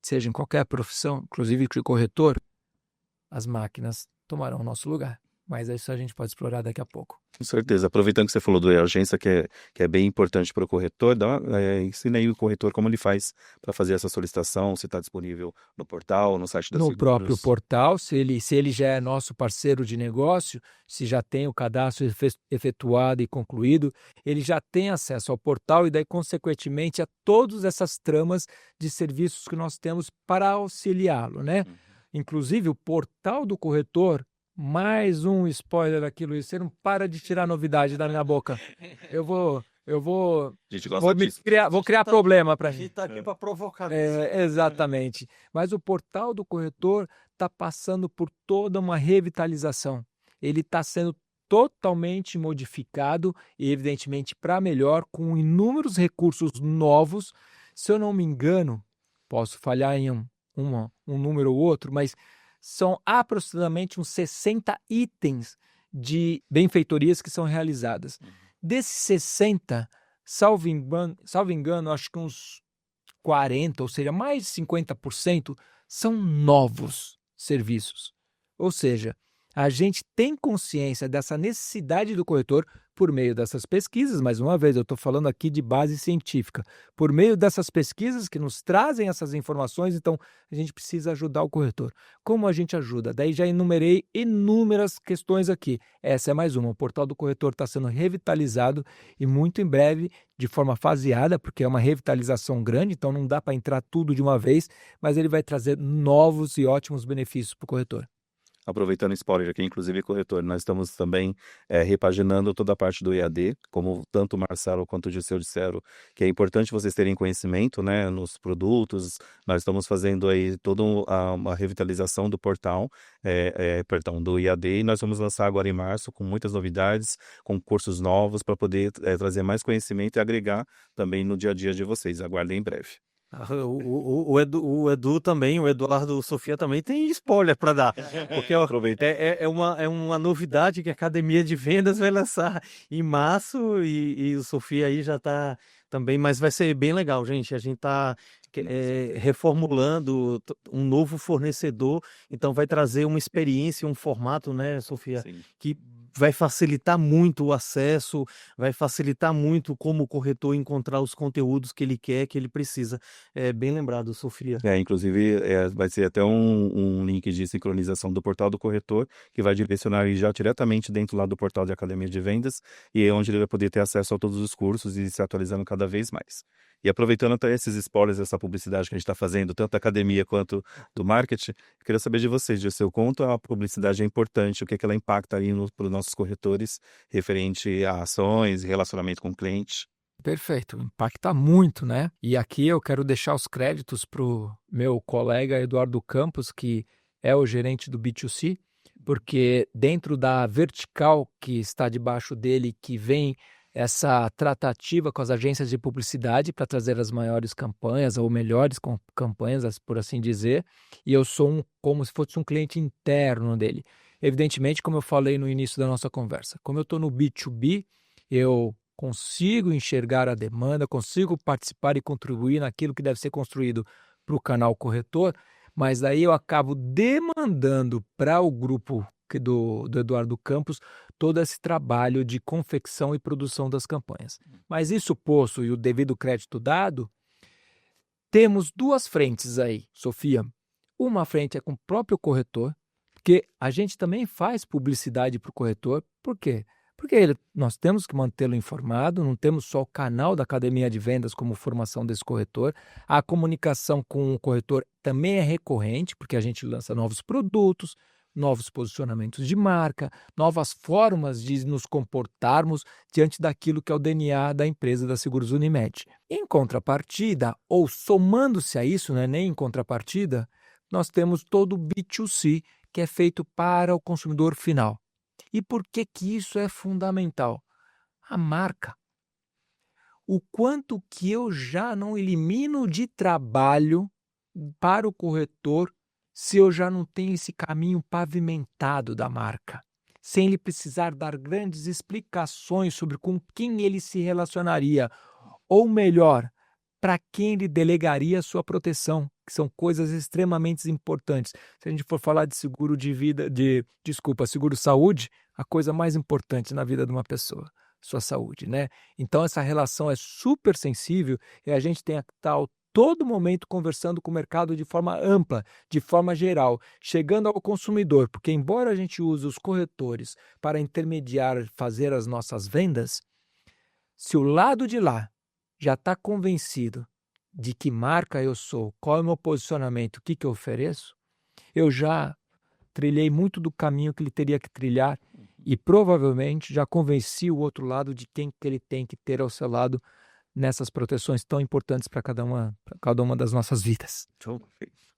[SPEAKER 3] seja em qualquer profissão, inclusive de corretor, as máquinas tomarão o nosso lugar. Mas isso a gente pode explorar daqui a pouco.
[SPEAKER 2] Com certeza. Aproveitando que você falou do e-agência, que é bem importante para o corretor, ensina aí o corretor como ele faz para fazer essa solicitação, se está disponível no portal, no site da
[SPEAKER 3] No
[SPEAKER 2] Seguros.
[SPEAKER 3] próprio portal, se ele já é nosso parceiro de negócio, se já tem o cadastro efetuado e concluído, ele já tem acesso ao portal e daí, consequentemente, a todas essas tramas de serviços que nós temos para auxiliá-lo, né? Inclusive, o portal do corretor, mais um spoiler aqui, Luiz, você não para de tirar novidade da minha boca. Eu vou
[SPEAKER 2] A gente gosta disso.
[SPEAKER 3] vou criar problema para
[SPEAKER 1] A
[SPEAKER 3] gente.
[SPEAKER 1] gente está aqui para provocar.
[SPEAKER 3] Exatamente. Mas o portal do corretor está passando por toda uma revitalização. Ele está sendo totalmente modificado e, evidentemente, para melhor, com inúmeros recursos novos. Se eu não me engano, posso falhar em um número ou outro, mas são aproximadamente uns 60 itens de benfeitorias que são realizadas. Desses 60, salvo engano, acho que uns 40, ou seja, mais de 50% são novos serviços. Ou seja, a gente tem consciência dessa necessidade do corretor por meio dessas pesquisas, mais uma vez, eu estou falando aqui de base científica, por meio dessas pesquisas que nos trazem essas informações, então a gente precisa ajudar o corretor. Como a gente ajuda? Daí já enumerei inúmeras questões aqui. Essa é mais uma. O portal do corretor está sendo revitalizado e muito em breve, de forma faseada, porque é uma revitalização grande, então não dá para entrar tudo de uma vez, mas ele vai trazer novos e ótimos benefícios para o corretor.
[SPEAKER 2] Aproveitando o spoiler aqui, inclusive, corretor, nós estamos também repaginando toda a parte do EAD, como tanto o Marcelo quanto o Dirceu disseram, que é importante vocês terem conhecimento, né, nos produtos. Nós estamos fazendo aí toda uma revitalização do portal, do EAD, e nós vamos lançar agora em março com muitas novidades, com cursos novos, para poder trazer mais conhecimento e agregar também no dia a dia de vocês. Aguardem em breve.
[SPEAKER 1] O Edu também, o Eduardo Sofia também tem spoiler para dar, porque é uma novidade que a Academia de Vendas vai lançar em março e o Sofia aí já está também, mas vai ser bem legal, gente. A gente está reformulando um novo fornecedor, então vai trazer uma experiência, um formato, né, Sofia,
[SPEAKER 2] Sim.
[SPEAKER 1] que vai facilitar muito o acesso, vai facilitar muito como o corretor encontrar os conteúdos que ele quer, que ele precisa. É bem lembrado, Sofia.
[SPEAKER 2] Inclusive, vai ser até um link de sincronização do portal do corretor, que vai direcionar ele já diretamente dentro lá do portal de Academia de Vendas, e é onde ele vai poder ter acesso a todos os cursos e se atualizando cada vez mais. E aproveitando até esses spoilers, essa publicidade que a gente está fazendo, tanto da academia quanto do marketing, eu queria saber de vocês, de seu quanto a publicidade é importante, o que ela impacta aí para os nossos corretores, referente a ações e relacionamento com o cliente.
[SPEAKER 3] Perfeito, impacta muito, né? E aqui eu quero deixar os créditos para o meu colega Eduardo Campos, que é o gerente do B2C, porque dentro da vertical que está debaixo dele, que vem essa tratativa com as agências de publicidade para trazer as maiores campanhas ou melhores campanhas, por assim dizer, e eu sou como se fosse um cliente interno dele. Evidentemente, como eu falei no início da nossa conversa, como eu estou no B2B, eu consigo enxergar a demanda, consigo participar e contribuir naquilo que deve ser construído para o canal corretor, mas daí eu acabo demandando para o grupo do Eduardo Campos todo esse trabalho de confecção e produção das campanhas. Mas isso posto e o devido crédito dado, temos duas frentes aí, Sofia. Uma frente é com o próprio corretor, porque a gente também faz publicidade para o corretor. Por quê? Porque nós temos que mantê-lo informado, não temos só o canal da Academia de Vendas como formação desse corretor. A comunicação com o corretor também é recorrente, porque a gente lança novos produtos, novos posicionamentos de marca, novas formas de nos comportarmos diante daquilo que é o DNA da empresa da Seguros Unimed. Em contrapartida, ou somando-se a isso, não é nem em contrapartida, nós temos todo o B2C, que é feito para o consumidor final. E por que isso é fundamental? A marca. O quanto que eu já não elimino de trabalho para o corretor se eu já não tenho esse caminho pavimentado da marca, sem ele precisar dar grandes explicações sobre com quem ele se relacionaria, ou melhor, para quem ele delegaria a sua proteção, que são coisas extremamente importantes. Se a gente for falar de seguro de vida, seguro saúde, a coisa mais importante na vida de uma pessoa, sua saúde, né? Então essa relação é super sensível e a gente tem que estar todo momento conversando com o mercado de forma ampla, de forma geral, chegando ao consumidor, porque embora a gente use os corretores para intermediar, fazer as nossas vendas, se o lado de lá já está convencido de que marca eu sou, qual é o meu posicionamento, o que eu ofereço, eu já trilhei muito do caminho que ele teria que trilhar e provavelmente já convenci o outro lado de quem que ele tem que ter ao seu lado nessas proteções tão importantes para cada uma das nossas vidas.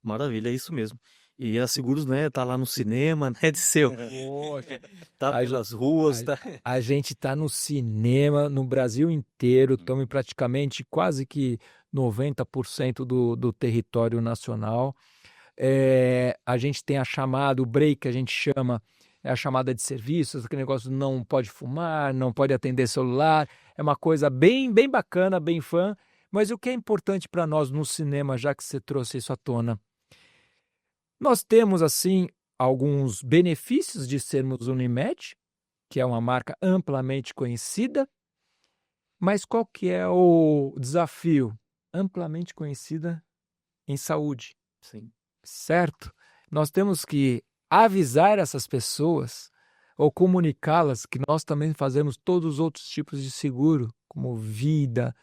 [SPEAKER 1] Maravilha, é isso mesmo. E a Seguros, né, tá lá no cinema, né, Dirceu? Tá pelas ruas, tá...
[SPEAKER 3] A gente tá no cinema, no Brasil inteiro, estamos em praticamente quase que 90% do território nacional. A gente tem a chamada, o break que a gente chama, é a chamada de serviços, aquele negócio não pode fumar, não pode atender celular, é uma coisa bem, bem bacana, bem fã, mas o que é importante para nós no cinema, já que você trouxe isso à tona? Nós temos, assim, alguns benefícios de sermos Unimed, que é uma marca amplamente conhecida, mas qual que é o desafio? Amplamente conhecida em saúde,
[SPEAKER 1] Sim.
[SPEAKER 3] certo? Nós temos que avisar essas pessoas ou comunicá-las que nós também fazemos todos os outros tipos de seguro, como vida,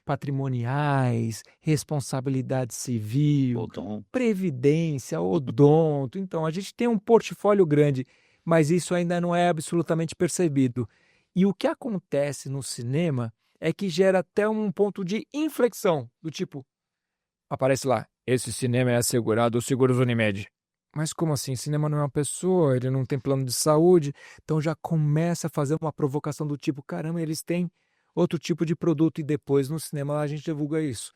[SPEAKER 3] patrimoniais, responsabilidade civil,
[SPEAKER 2] Odonto.
[SPEAKER 3] previdência, odonto. Então, a gente tem um portfólio grande, mas isso ainda não é absolutamente percebido. E o que acontece no cinema é que gera até um ponto de inflexão, do tipo, aparece lá, esse cinema é assegurado aos seguros Unimed. Mas como assim? Cinema não é uma pessoa, ele não tem plano de saúde, então já começa a fazer uma provocação do tipo, caramba, eles têm outro tipo de produto e depois no cinema a gente divulga isso.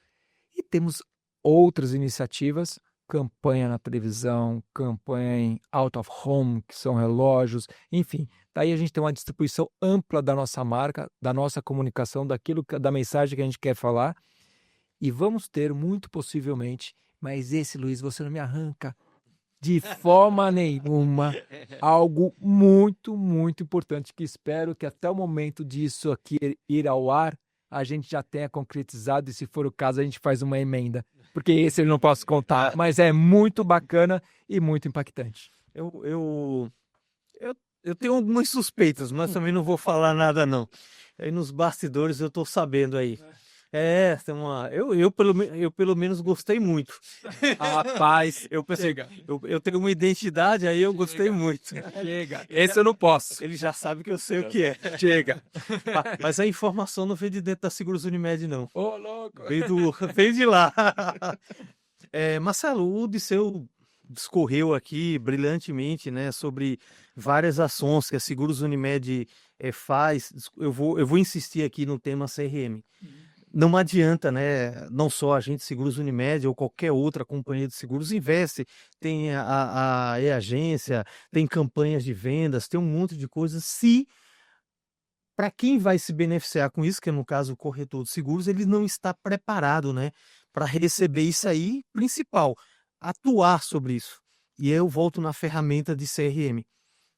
[SPEAKER 3] E temos outras iniciativas, campanha na televisão, campanha em out of home, que são relógios, enfim. Daí a gente tem uma distribuição ampla da nossa marca, da nossa comunicação, da mensagem que a gente quer falar. E vamos ter, muito possivelmente, mas esse, Luiz, você não me arranca de forma nenhuma, algo muito, muito importante, que espero que até o momento disso aqui ir ao ar, a gente já tenha concretizado, e se for o caso, a gente faz uma emenda. Porque esse eu não posso contar, mas é muito bacana e muito impactante.
[SPEAKER 1] Eu tenho algumas suspeitas, mas também não vou falar nada, não. Aí nos bastidores eu tô sabendo aí. Tem eu pelo menos gostei muito.
[SPEAKER 3] Rapaz,
[SPEAKER 1] Eu pensei,
[SPEAKER 3] chega.
[SPEAKER 1] eu tenho uma identidade, aí eu gostei muito.
[SPEAKER 3] Chega. Esse eu não posso.
[SPEAKER 1] Ele já sabe que eu sei o que é.
[SPEAKER 3] Chega.
[SPEAKER 1] Mas a informação não veio de dentro da Seguros Unimed, não.
[SPEAKER 3] Ô, louco.
[SPEAKER 1] Veio de lá. Marcelo, o Odisseu discorreu aqui brilhantemente, né, sobre várias ações que a Seguros Unimed faz. Eu vou insistir aqui no tema CRM. Não adianta, né? Não só a gente Seguros Unimed ou qualquer outra companhia de seguros investe, tem a e-agência, tem campanhas de vendas, tem um monte de coisas. Se para quem vai se beneficiar com isso, que é no caso o corretor de seguros, ele não está preparado, né, para receber isso aí, principal, atuar sobre isso. E eu volto na ferramenta de CRM.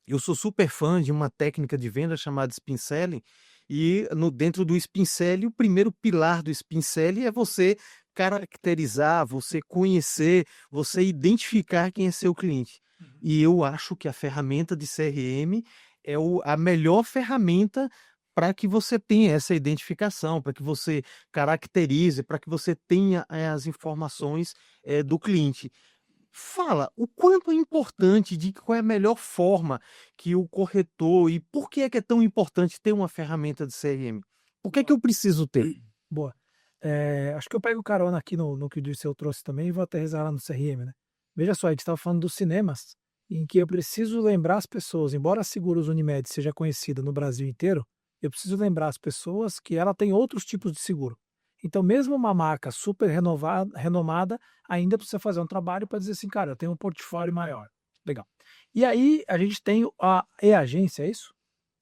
[SPEAKER 1] Eu sou super fã de uma técnica de venda chamada Spin Selling, e dentro do Spin Selling, o primeiro pilar do Spin Selling é você caracterizar, você conhecer, você identificar quem é seu cliente. E eu acho que a ferramenta de CRM é a melhor ferramenta para que você tenha essa identificação, para que você caracterize, para que você tenha as informações do cliente. Fala, o quanto é importante, de qual é a melhor forma que o corretor, e por que é tão importante ter uma ferramenta de CRM? Por que eu preciso ter?
[SPEAKER 4] Boa. Acho que eu pego carona aqui no que o Dirceu trouxe também e vou aterrissar lá no CRM, né? Veja só, a gente estava falando dos cinemas, em que eu preciso lembrar as pessoas, embora a Seguros Unimed seja conhecida no Brasil inteiro, eu preciso lembrar as pessoas que ela tem outros tipos de seguro. Então, mesmo uma marca super renomada, ainda precisa fazer um trabalho para dizer assim, cara, eu tenho um portfólio maior. Legal. E aí, a gente tem a e-agência, é isso?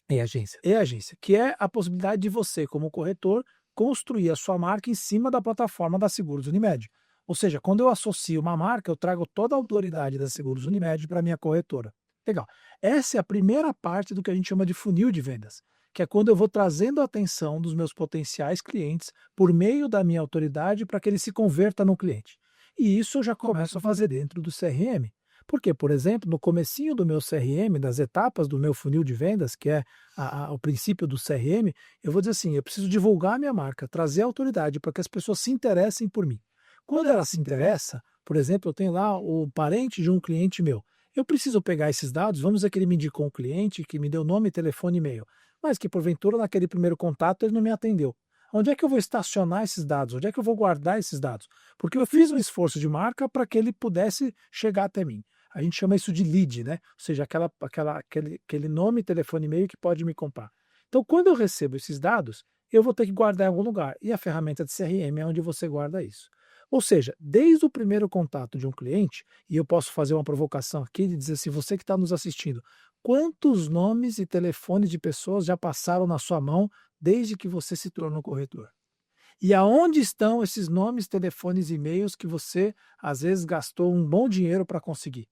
[SPEAKER 4] E-agência. E-agência, que é a possibilidade de você, como corretor, construir a sua marca em cima da plataforma da Seguros Unimed. Ou seja, quando eu associo uma marca, eu trago toda a autoridade da Seguros Unimed para a minha corretora. Legal. Essa é a primeira parte do que a gente chama de funil de vendas, que é quando eu vou trazendo a atenção dos meus potenciais clientes por meio da minha autoridade para que ele se converta no cliente. E isso eu já começo a fazer dentro do CRM. Porque, por exemplo, no comecinho do meu CRM, das etapas do meu funil de vendas, que é o princípio do CRM, eu vou dizer assim, eu preciso divulgar a minha marca, trazer a autoridade para que as pessoas se interessem por mim. Quando ela se interessa, por exemplo, eu tenho lá o parente de um cliente meu. Eu preciso pegar esses dados, vamos dizer que ele me indicou um cliente que me deu nome, telefone e e-mail, mas que porventura naquele primeiro contato ele não me atendeu. Onde é que eu vou estacionar esses dados? Onde é que eu vou guardar esses dados? Porque eu fiz um esforço de marca para que ele pudesse chegar até mim. A gente chama isso de lead, né? Ou seja, aquele nome, telefone e e-mail que pode me comprar. Então, quando eu recebo esses dados, eu vou ter que guardar em algum lugar. E a ferramenta de CRM é onde você guarda isso. Ou seja, desde o primeiro contato de um cliente, e eu posso fazer uma provocação aqui de dizer assim, você que está nos assistindo, quantos nomes e telefones de pessoas já passaram na sua mão desde que você se tornou corretor? E aonde estão esses nomes, telefones e e-mails que você, às vezes, gastou um bom dinheiro para conseguir?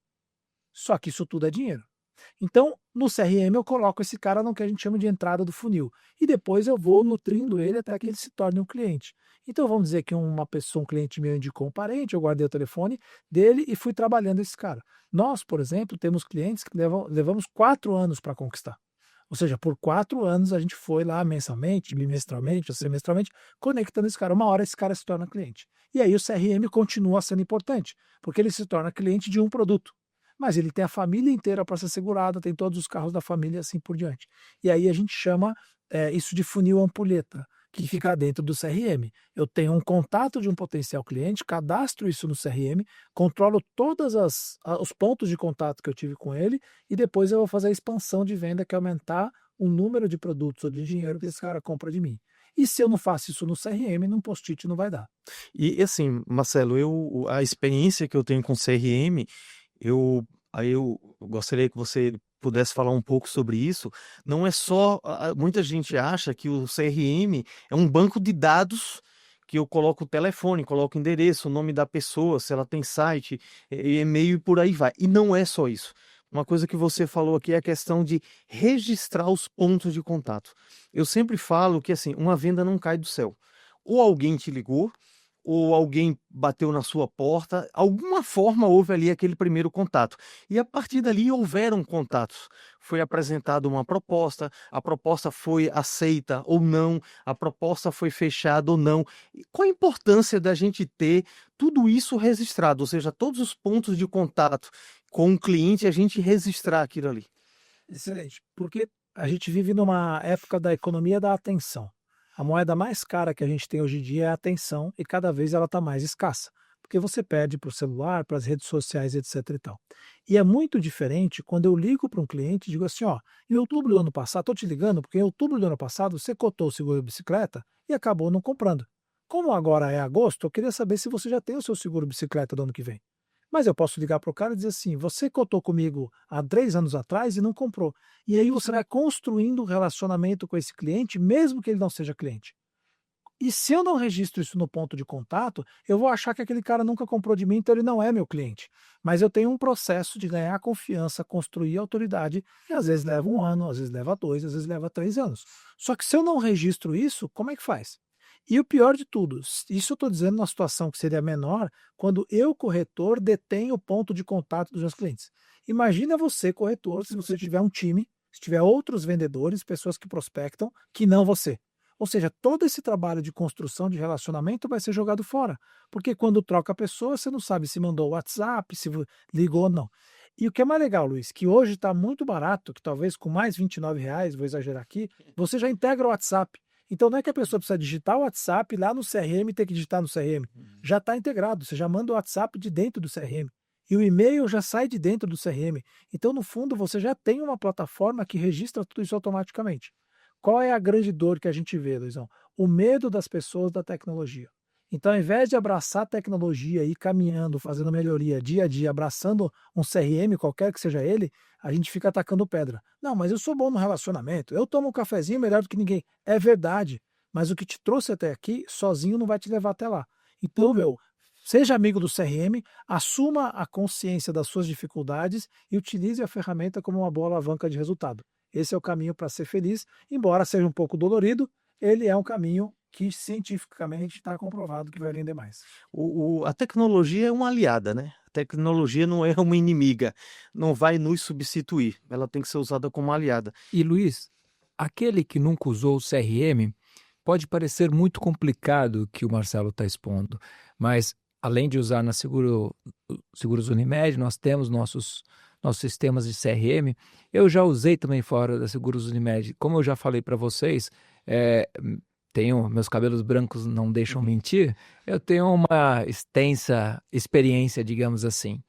[SPEAKER 4] Só que isso tudo é dinheiro. Então, no CRM eu coloco esse cara no que a gente chama de entrada do funil. E depois eu vou nutrindo ele até que ele se torne um cliente. Então vamos dizer que uma pessoa, um cliente meu indicou um parente, eu guardei o telefone dele e fui trabalhando esse cara. Nós, por exemplo, temos clientes que levamos 4 anos para conquistar. Ou seja, por 4 anos a gente foi lá mensalmente, bimestralmente, ou semestralmente, conectando esse cara. Uma hora esse cara se torna cliente. E aí o CRM continua sendo importante, porque ele se torna cliente de um produto. Mas ele tem a família inteira para ser segurada, tem todos os carros da família e assim por diante. E aí a gente chama isso de funil ampulheta, que fica dentro do CRM. Eu tenho um contato de um potencial cliente, cadastro isso no CRM, controlo todos os pontos de contato que eu tive com ele e depois eu vou fazer a expansão de venda, que é aumentar o número de produtos ou de dinheiro que esse cara compra de mim. E se eu não faço isso no CRM, num post-it não vai dar.
[SPEAKER 1] E assim, Marcelo, a experiência que eu tenho com CRM, eu gostaria que você pudesse falar um pouco sobre isso. Não é só, muita gente acha que o CRM é um banco de dados que eu coloco o telefone, coloco o endereço, o nome da pessoa, se ela tem site, e-mail e por aí vai. E não é só isso. Uma coisa que você falou aqui é a questão de registrar os pontos de contato. Eu sempre falo que assim, uma venda não cai do céu. Ou alguém te ligou, ou alguém bateu na sua porta, alguma forma houve ali aquele primeiro contato. E a partir dali houveram contatos. Foi apresentada uma proposta, a proposta foi aceita ou não, a proposta foi fechada ou não. E qual a importância da gente ter tudo isso registrado, ou seja, todos os pontos de contato com o cliente, a gente registrar aquilo ali?
[SPEAKER 4] Excelente, porque a gente vive numa época da economia da atenção. A moeda mais cara que a gente tem hoje em dia é a atenção e cada vez ela está mais escassa, porque você perde para o celular, para as redes sociais, etc e tal. E é muito diferente quando eu ligo para um cliente e digo assim, ó, em outubro do ano passado, estou te ligando porque em outubro do ano passado você cotou o seguro bicicleta e acabou não comprando. Como agora é agosto, eu queria saber se você já tem o seu seguro bicicleta do ano que vem. Mas eu posso ligar para o cara e dizer assim, você cotou comigo há 3 anos atrás e não comprou. E aí você vai construindo um relacionamento com esse cliente, mesmo que ele não seja cliente. E se eu não registro isso no ponto de contato, eu vou achar que aquele cara nunca comprou de mim, então ele não é meu cliente. Mas eu tenho um processo de ganhar confiança, construir autoridade, e às vezes leva 1 ano, às vezes leva 2, às vezes leva 3 anos. Só que se eu não registro isso, como é que faz? E o pior de tudo, isso eu estou dizendo numa situação que seria menor, quando eu, corretor, detenho o ponto de contato dos meus clientes. Imagina você, corretor, se você tiver um time, se tiver outros vendedores, pessoas que prospectam, que não você. Ou seja, todo esse trabalho de construção de relacionamento vai ser jogado fora. Porque quando troca a pessoa, você não sabe se mandou WhatsApp, se ligou ou não. E o que é mais legal, Luiz, que hoje está muito barato, que talvez com mais R$ 29, vou exagerar aqui, você já integra o WhatsApp. Então não é que a pessoa precisa digitar o WhatsApp lá no CRM e ter que digitar no CRM. Já está integrado, você já manda o WhatsApp de dentro do CRM. E o e-mail já sai de dentro do CRM. Então, no fundo, você já tem uma plataforma que registra tudo isso automaticamente. Qual é a grande dor que a gente vê, Luizão? O medo das pessoas da tecnologia. Então, ao invés de abraçar a tecnologia e ir caminhando, fazendo melhoria dia a dia, abraçando um CRM, qualquer que seja ele, a gente fica atacando pedra. Não, mas eu sou bom no relacionamento, eu tomo um cafezinho melhor do que ninguém. É verdade, mas o que te trouxe até aqui, sozinho não vai te levar até lá. Então, seja amigo do CRM, assuma a consciência das suas dificuldades e utilize a ferramenta como uma boa alavanca de resultado. Esse é o caminho para ser feliz, embora seja um pouco dolorido, ele é um caminho que cientificamente está comprovado que vai vender mais.
[SPEAKER 1] A tecnologia é uma aliada, né? A tecnologia não é uma inimiga, não vai nos substituir, ela tem que ser usada como aliada.
[SPEAKER 3] E Luiz, aquele que nunca usou o CRM pode parecer muito complicado o que o Marcelo está expondo, mas além de usar na Seguros Unimed, nós temos nossos sistemas de CRM. Eu já usei também fora da Seguros Unimed. Como eu já falei para vocês, meus cabelos brancos não deixam mentir, eu tenho uma extensa experiência, digamos assim.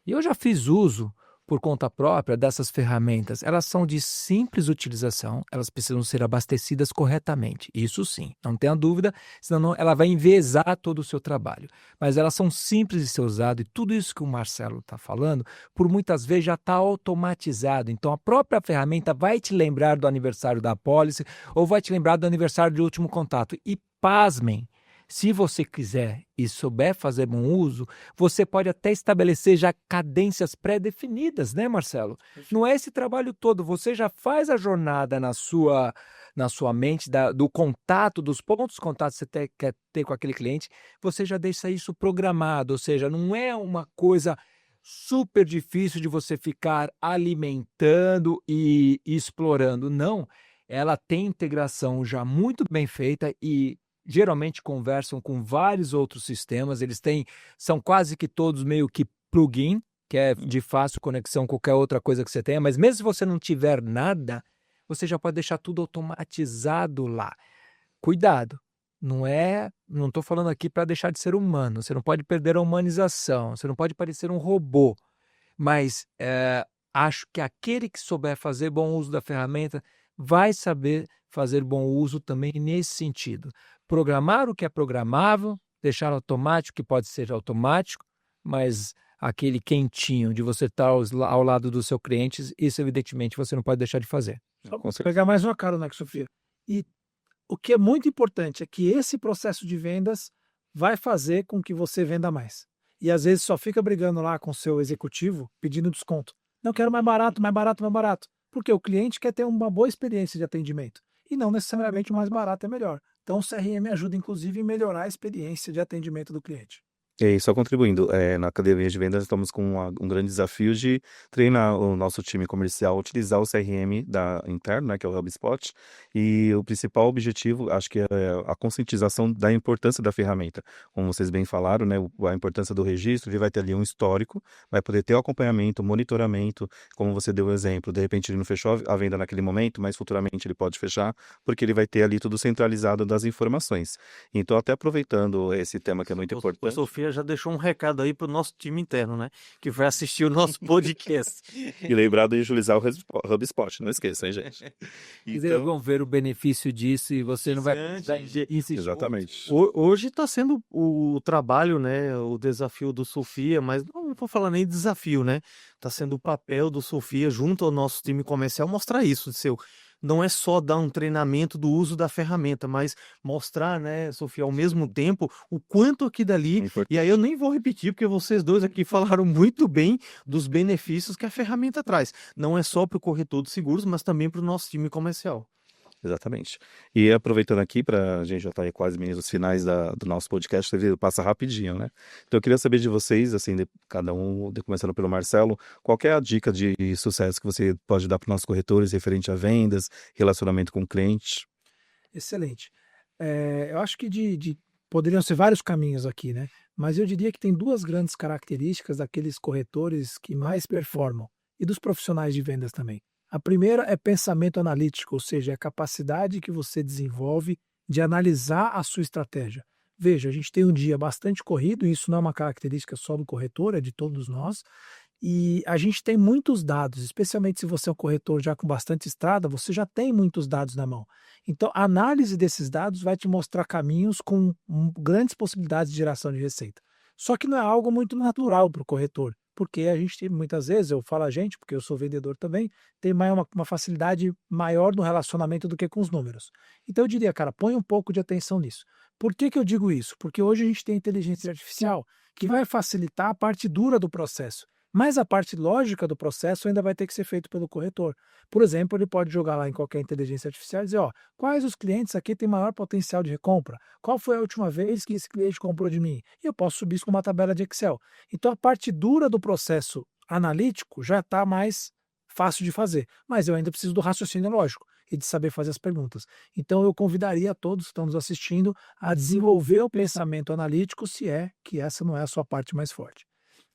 [SPEAKER 3] E eu já fiz uso por conta própria dessas ferramentas, elas são de simples utilização, elas precisam ser abastecidas corretamente. Isso sim, não tenha dúvida, senão ela vai enviesar todo o seu trabalho. Mas elas são simples de ser usadas e tudo isso que o Marcelo está falando, por muitas vezes já está automatizado. Então a própria ferramenta vai te lembrar do aniversário da apólice ou vai te lembrar do aniversário de último contato. E pasmem, se você quiser e souber fazer bom uso, você pode até estabelecer já cadências pré-definidas, né, Marcelo? Não é esse trabalho todo, você já faz a jornada na sua mente do contato, dos pontos de contato que você quer ter com aquele cliente, você já deixa isso programado, ou seja, não é uma coisa super difícil de você ficar alimentando e explorando, não. Ela tem integração já muito bem feita e geralmente conversam com vários outros sistemas, são quase que todos meio que plugin, que é de fácil conexão com qualquer outra coisa que você tenha, mas mesmo se você não tiver nada, você já pode deixar tudo automatizado lá. Cuidado, não estou falando aqui para deixar de ser humano, você não pode perder a humanização, você não pode parecer um robô, mas acho que aquele que souber fazer bom uso da ferramenta vai saber fazer bom uso também nesse sentido. Programar o que é programável, deixar automático, que pode ser automático, mas aquele quentinho de você estar ao lado do seu cliente, isso evidentemente você não pode deixar de fazer.
[SPEAKER 4] Vou pegar mais uma cara, né, Sofia? E o que é muito importante é que esse processo de vendas vai fazer com que você venda mais. E às vezes só fica brigando lá com o seu executivo pedindo desconto. Não, quero mais barato, mais barato, mais barato. Porque o cliente quer ter uma boa experiência de atendimento. E não necessariamente o mais barato é melhor. Então o CRM ajuda inclusive em melhorar a experiência de atendimento do cliente.
[SPEAKER 2] E aí, só contribuindo, na academia de vendas estamos com um grande desafio de treinar o nosso time comercial a utilizar o CRM interno, né, que é o HubSpot, e o principal objetivo, acho que é a conscientização da importância da ferramenta. Como vocês bem falaram, né, a importância do registro, ele vai ter ali um histórico, vai poder ter o acompanhamento, monitoramento, como você deu o exemplo, de repente ele não fechou a venda naquele momento, mas futuramente ele pode fechar, porque ele vai ter ali tudo centralizado das informações. Então, até aproveitando esse tema que é muito importante...
[SPEAKER 1] Sofia já deixou um recado aí pro nosso time interno, né? Que vai assistir o nosso podcast.
[SPEAKER 2] E lembrar de utilizar o HubSpot, não esqueça, hein, gente?
[SPEAKER 3] Eles vão ver o benefício disso e você não vai insistir.
[SPEAKER 2] Exatamente.
[SPEAKER 1] Hoje está sendo o trabalho, né? O desafio do Sofia, mas não vou falar nem desafio, né? Está sendo o papel do Sofia junto ao nosso time comercial mostrar isso, não é só dar um treinamento do uso da ferramenta, mas mostrar, né, Sofia, ao mesmo tempo, o quanto aqui dali, e aí eu nem vou repetir, porque vocês dois aqui falaram muito bem dos benefícios que a ferramenta traz. Não é só para o corretor de seguros, mas também para o nosso time comercial.
[SPEAKER 2] Exatamente. E aproveitando aqui, a gente já está aí quase nos finais do nosso podcast, passa rapidinho, né? Então eu queria saber de vocês, assim, cada um, começando pelo Marcelo, qual que é a dica de sucesso que você pode dar para os nossos corretores referente a vendas, relacionamento com o cliente?
[SPEAKER 4] Excelente. Eu acho que poderiam ser vários caminhos aqui, né? Mas eu diria que tem duas grandes características daqueles corretores que mais performam e dos profissionais de vendas também. A primeira é pensamento analítico, ou seja, é a capacidade que você desenvolve de analisar a sua estratégia. Veja, a gente tem um dia bastante corrido, e isso não é uma característica só do corretor, é de todos nós, e a gente tem muitos dados, especialmente se você é um corretor já com bastante estrada, você já tem muitos dados na mão. Então, a análise desses dados vai te mostrar caminhos com grandes possibilidades de geração de receita. Só que não é algo muito natural para o corretor. Porque a gente, muitas vezes, eu falo a gente, porque eu sou vendedor também, tem uma facilidade maior no relacionamento do que com os números. Então eu diria, cara, põe um pouco de atenção nisso. Por que eu digo isso? Porque hoje a gente tem inteligência artificial que vai facilitar a parte dura do processo. Mas a parte lógica do processo ainda vai ter que ser feito pelo corretor. Por exemplo, ele pode jogar lá em qualquer inteligência artificial e dizer, quais os clientes aqui têm maior potencial de recompra? Qual foi a última vez que esse cliente comprou de mim? E eu posso subir isso com uma tabela de Excel. Então a parte dura do processo analítico já está mais fácil de fazer, mas eu ainda preciso do raciocínio lógico e de saber fazer as perguntas. Então eu convidaria a todos que estão nos assistindo a desenvolver o pensamento analítico, se é que essa não é a sua parte mais forte.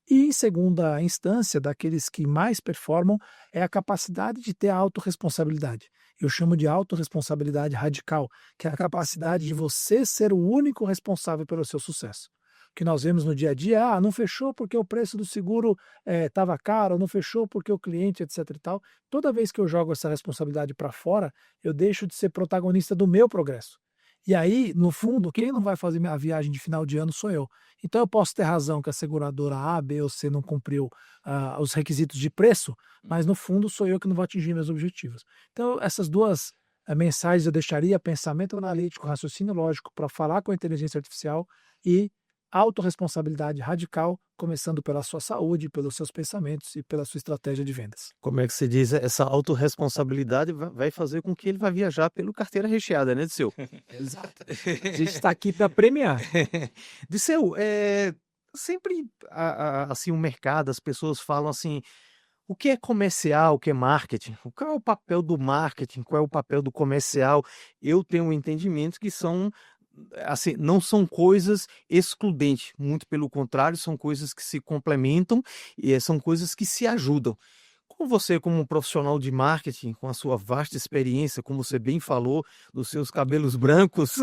[SPEAKER 4] E, em segunda instância, daqueles que mais performam, é a capacidade de ter a autorresponsabilidade. Eu chamo de autorresponsabilidade radical, que é a capacidade de você ser o único responsável pelo seu sucesso. que nós vemos no dia a dia, não fechou porque o preço do seguro estava caro, não fechou porque o cliente, etc e tal. Toda vez que eu jogo essa responsabilidade para fora, eu deixo de ser protagonista do meu progresso. E aí, no fundo, quem não vai fazer minha viagem de final de ano sou eu. Então eu posso ter razão que a seguradora A, B ou C não cumpriu os requisitos de preço, mas no fundo sou eu que não vou atingir meus objetivos. Então essas duas mensagens eu deixaria: pensamento analítico, raciocínio lógico para falar com a inteligência artificial e autorresponsabilidade radical, começando pela sua saúde, pelos seus pensamentos e pela sua estratégia de vendas.
[SPEAKER 1] Como é que se diz? Essa autorresponsabilidade vai fazer com que ele vá viajar pelo carteira recheada, né, Disseu?
[SPEAKER 3] Exato. A gente está aqui para premiar.
[SPEAKER 1] Disseu, sempre assim, o mercado, as pessoas falam assim, o que é comercial, o que é marketing? Qual é o papel do marketing? Qual é o papel do comercial? Eu tenho um entendimento que são, assim, não são coisas excludentes, muito pelo contrário, são coisas que se complementam e são coisas que se ajudam. Com você, como um profissional de marketing, com a sua vasta experiência, como você bem falou, dos seus cabelos brancos,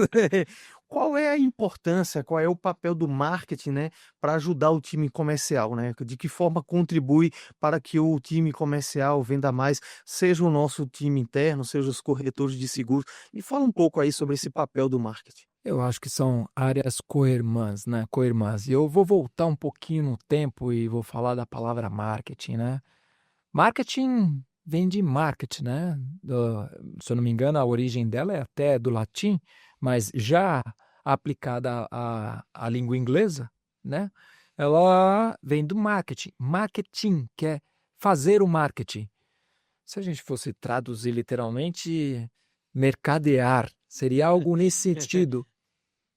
[SPEAKER 1] qual é a importância, qual é o papel do marketing, né, para ajudar o time comercial, né? De que forma contribui para que o time comercial venda mais, seja o nosso time interno, seja os corretores de seguros. Me fala um pouco aí sobre esse papel do marketing.
[SPEAKER 3] Eu acho que são áreas co-irmãs, né? Co-irmãs. E eu vou voltar um pouquinho no tempo e vou falar da palavra marketing, né? Marketing vem de market, né? Se eu não me engano, a origem dela é até do latim, mas já aplicada à língua inglesa, né? Ela vem do marketing. Marketing, que é fazer o marketing. Se a gente fosse traduzir literalmente, mercadear, seria algo nesse sentido.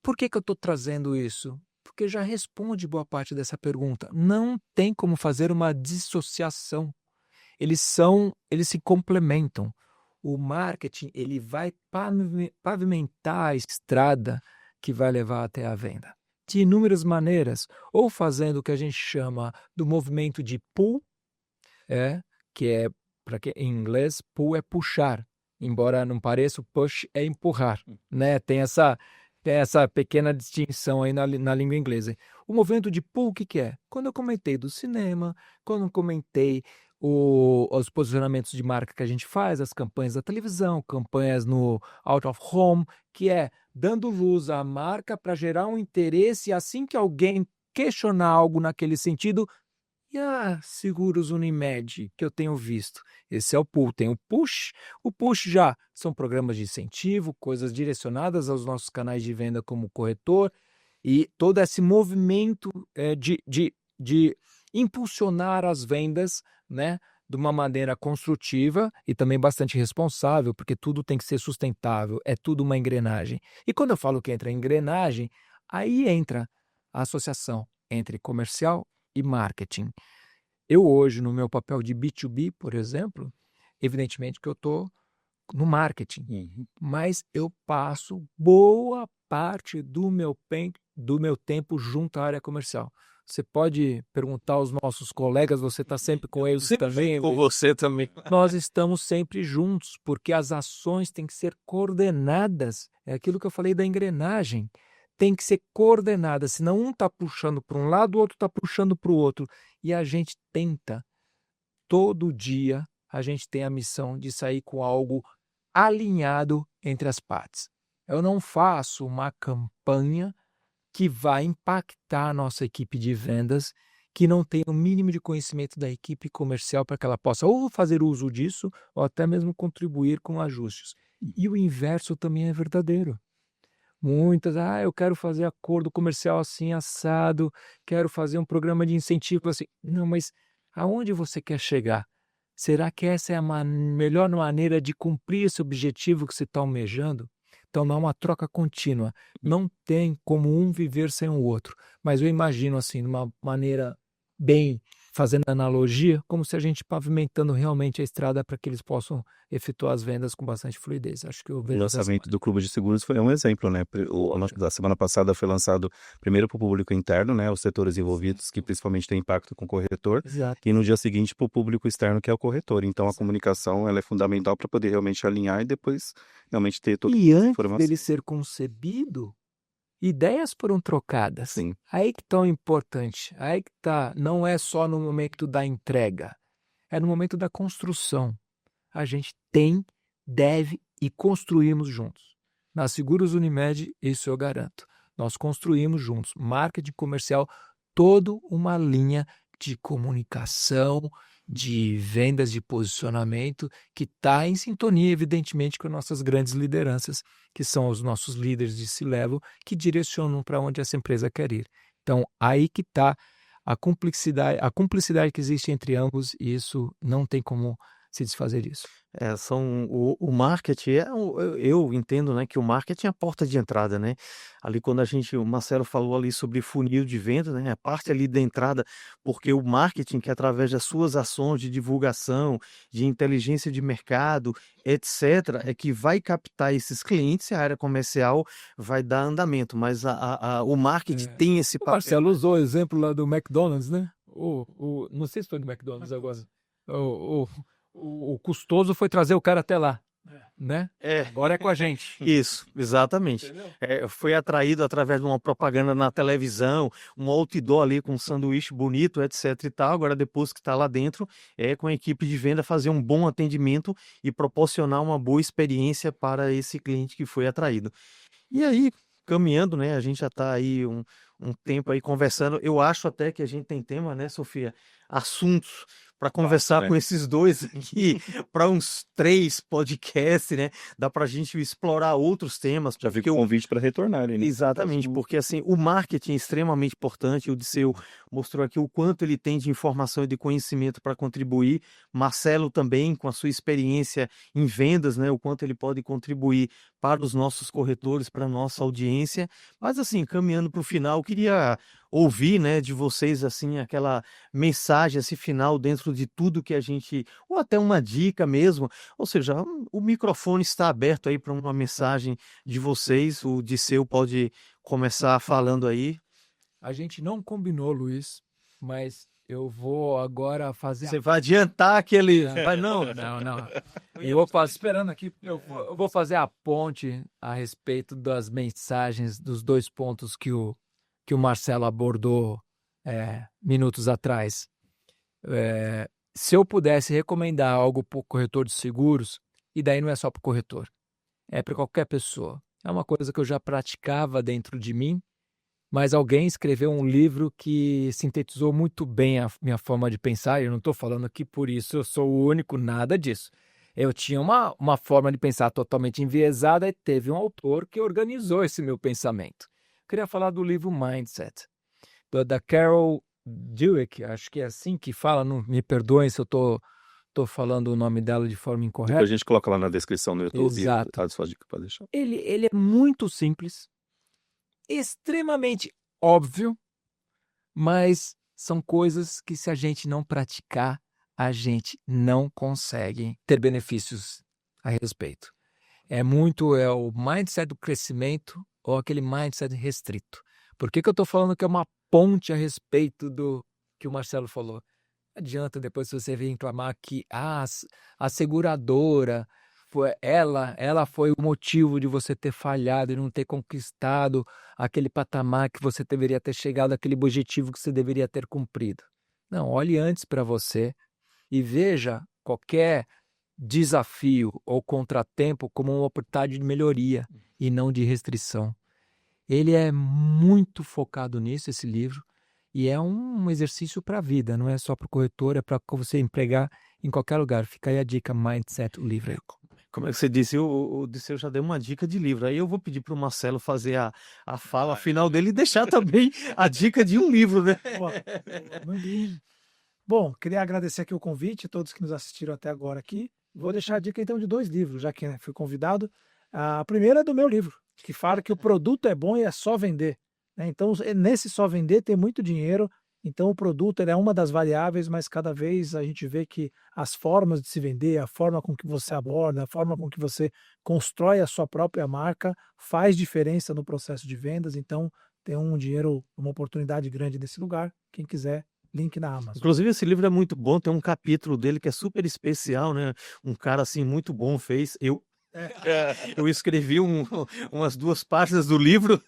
[SPEAKER 3] Por que eu estou trazendo isso? Porque já responde boa parte dessa pergunta. Não tem como fazer uma dissociação. Eles se complementam. O marketing, ele vai pavimentar a estrada que vai levar até a venda. De inúmeras maneiras, ou fazendo o que a gente chama do movimento de pull, que é, em inglês, pull é puxar, embora não pareça, o push é empurrar, né? Tem essa pequena distinção aí na língua inglesa. O movimento de pull, o que é? Quando eu comentei do cinema, quando eu comentei os posicionamentos de marca que a gente faz, as campanhas da televisão, campanhas no out of home, que é dando luz à marca para gerar um interesse, assim que alguém questionar algo naquele sentido, e a Seguros Unimed, que eu tenho visto. Esse é o pull. Tem o push. O push já são programas de incentivo, coisas direcionadas aos nossos canais de venda como corretor, e todo esse movimento de impulsionar as vendas, né, de uma maneira construtiva e também bastante responsável, porque tudo tem que ser sustentável, é tudo uma engrenagem. E quando eu falo que entra engrenagem, aí entra a associação entre comercial e marketing. Eu hoje, no meu papel de B2B, por exemplo, evidentemente que eu estou no marketing, mas eu passo boa parte do meu tempo junto à área comercial. Você pode perguntar aos nossos colegas, você está sempre com eles também.
[SPEAKER 1] Com você também.
[SPEAKER 3] Nós estamos sempre juntos, porque as ações têm que ser coordenadas. É aquilo que eu falei da engrenagem. Tem que ser coordenada, senão um está puxando para um lado, o outro está puxando para o outro. E a gente tenta, todo dia, a gente tem a missão de sair com algo alinhado entre as partes. Eu não faço uma campanha que vai impactar a nossa equipe de vendas, que não tem o mínimo de conhecimento da equipe comercial para que ela possa ou fazer uso disso, ou até mesmo contribuir com ajustes. E o inverso também é verdadeiro. Muitas, eu quero fazer acordo comercial assim, assado, quero fazer um programa de incentivo assim. Não, mas aonde você quer chegar? Será que essa é a melhor maneira de cumprir esse objetivo que você está almejando? Então, não é uma troca contínua. Não tem como um viver sem o outro. Mas eu imagino, assim, de uma maneira bem, fazendo analogia, como se a gente pavimentando realmente a estrada para que eles possam efetuar as vendas com bastante fluidez. Acho que eu
[SPEAKER 2] O
[SPEAKER 3] vejo dessa
[SPEAKER 2] lançamento do
[SPEAKER 3] maneira.
[SPEAKER 2] Clube de Seguros foi um exemplo, né? Da semana passada foi lançado primeiro para o público interno, né? Os setores envolvidos, que principalmente tem impacto com o corretor,
[SPEAKER 3] Exato.
[SPEAKER 2] e no dia seguinte para o público externo, que é o corretor. Então a comunicação ela é fundamental para poder realmente alinhar e depois realmente ter toda
[SPEAKER 3] E
[SPEAKER 2] essa
[SPEAKER 3] antes
[SPEAKER 2] informação.
[SPEAKER 3] dele ser concebido, ideias foram trocadas.
[SPEAKER 2] Sim.
[SPEAKER 3] Aí que tá o importante. Aí que tá. Não é só no momento da entrega. É no momento da construção. A gente tem, deve e construímos juntos. Na Seguros Unimed, isso eu garanto. Nós construímos juntos, marketing comercial, toda uma linha de comunicação, de vendas, de posicionamento, que está em sintonia, evidentemente, com nossas grandes lideranças, que são os nossos líderes de C-Level, que direcionam para onde essa empresa quer ir. Então, aí que está a cumplicidade que existe entre ambos, e isso não tem como se desfazer disso.
[SPEAKER 1] O marketing eu entendo, né, que o marketing é a porta de entrada, né? Ali quando o Marcelo falou ali sobre funil de venda, né, a parte ali da entrada, porque o marketing que através das suas ações de divulgação, de inteligência de mercado, etc, é que vai captar esses clientes e a área comercial vai dar andamento, mas o marketing tem esse
[SPEAKER 3] O
[SPEAKER 1] papel.
[SPEAKER 3] Marcelo usou o exemplo lá do McDonald's, né? Não sei se foi do McDonald's agora. O custoso foi trazer o cara até lá, né? Agora é com a gente.
[SPEAKER 1] Isso, exatamente.
[SPEAKER 3] Entendeu?
[SPEAKER 1] Foi atraído através de uma propaganda na televisão, um outdoor ali com um sanduíche bonito, etc e tal. Agora, depois que está lá dentro, com a equipe de venda fazer um bom atendimento e proporcionar uma boa experiência para esse cliente que foi atraído. E aí, caminhando, né? A gente já está aí um tempo aí conversando. Eu acho até que a gente tem tema, né, Sofia? Assuntos para conversar com esses dois aqui, para uns 3 podcasts, né? Dá para a gente explorar outros temas.
[SPEAKER 2] Já fica o convite para retornarem, né?
[SPEAKER 1] Exatamente, porque assim, o marketing é extremamente importante. O Disseu mostrou aqui o quanto ele tem de informação e de conhecimento para contribuir. Marcelo também, com a sua experiência em vendas, né? O quanto ele pode contribuir para os nossos corretores, para a nossa audiência. Mas assim, caminhando para o final, eu queria ouvir, né, de vocês assim aquela mensagem assim final dentro de tudo que a gente, ou até uma dica mesmo, ou seja, o microfone está aberto aí para uma mensagem de vocês. O Disseu pode começar falando aí.
[SPEAKER 3] A gente não combinou, Luiz, mas eu vou agora fazer.
[SPEAKER 1] Você vai adiantar aquele.
[SPEAKER 3] Vai, não. Eu vou fazer, esperando aqui. Eu vou fazer a ponte a respeito das mensagens dos 2 pontos que o Marcelo abordou minutos atrás. Se eu pudesse recomendar algo para o corretor de seguros, e daí não é só para o corretor, é para qualquer pessoa. É uma coisa que eu já praticava dentro de mim, mas alguém escreveu um livro que sintetizou muito bem a minha forma de pensar. Eu não estou falando aqui por isso eu sou o único, nada disso. Eu tinha uma forma de pensar totalmente enviesada e teve um autor que organizou esse meu pensamento. Eu queria falar do livro Mindset, da Carol Dweck, acho que é assim que fala, não me perdoem se eu estou falando o nome dela de forma incorreta.
[SPEAKER 2] Depois a gente coloca lá na descrição no YouTube.
[SPEAKER 3] Exato.
[SPEAKER 2] Tá, sua dica para deixar.
[SPEAKER 3] Ele é muito simples, extremamente óbvio, mas são coisas que se a gente não praticar, a gente não consegue ter benefícios a respeito. É o mindset do crescimento ou aquele mindset restrito. Por que eu estou falando que é uma ponte a respeito do que o Marcelo falou? Não adianta depois você vir reclamar que a seguradora, ela foi o motivo de você ter falhado e não ter conquistado aquele patamar que você deveria ter chegado, aquele objetivo que você deveria ter cumprido. Não, olhe antes para você e veja qualquer desafio ou contratempo como uma oportunidade de melhoria e não de restrição. Ele é muito focado nisso, esse livro, e é um exercício para a vida, não é só para o corretor, é para você empregar em qualquer lugar. Fica aí a dica, Mindset, o livro.
[SPEAKER 1] Como é que você disse? O Disseu já deu uma dica de livro. Aí eu vou pedir para o Marcelo fazer a fala final dele e deixar também a dica de um livro, né?
[SPEAKER 4] Bom, queria agradecer aqui o convite, todos que nos assistiram até agora aqui. Vou deixar a dica então de 2 livros, já que fui convidado. A primeira é do meu livro, que fala que o produto é bom e é só vender. Então, nesse só vender tem muito dinheiro. Então, o produto ele é uma das variáveis, mas cada vez a gente vê que as formas de se vender, a forma com que você aborda, a forma com que você constrói a sua própria marca, faz diferença no processo de vendas. Então, tem um dinheiro, uma oportunidade grande nesse lugar. Quem quiser, link na Amazon.
[SPEAKER 1] Inclusive, esse livro é muito bom, tem um capítulo dele que é super especial, né? Um cara assim muito bom fez. Eu Eu escrevi umas 2 páginas do livro.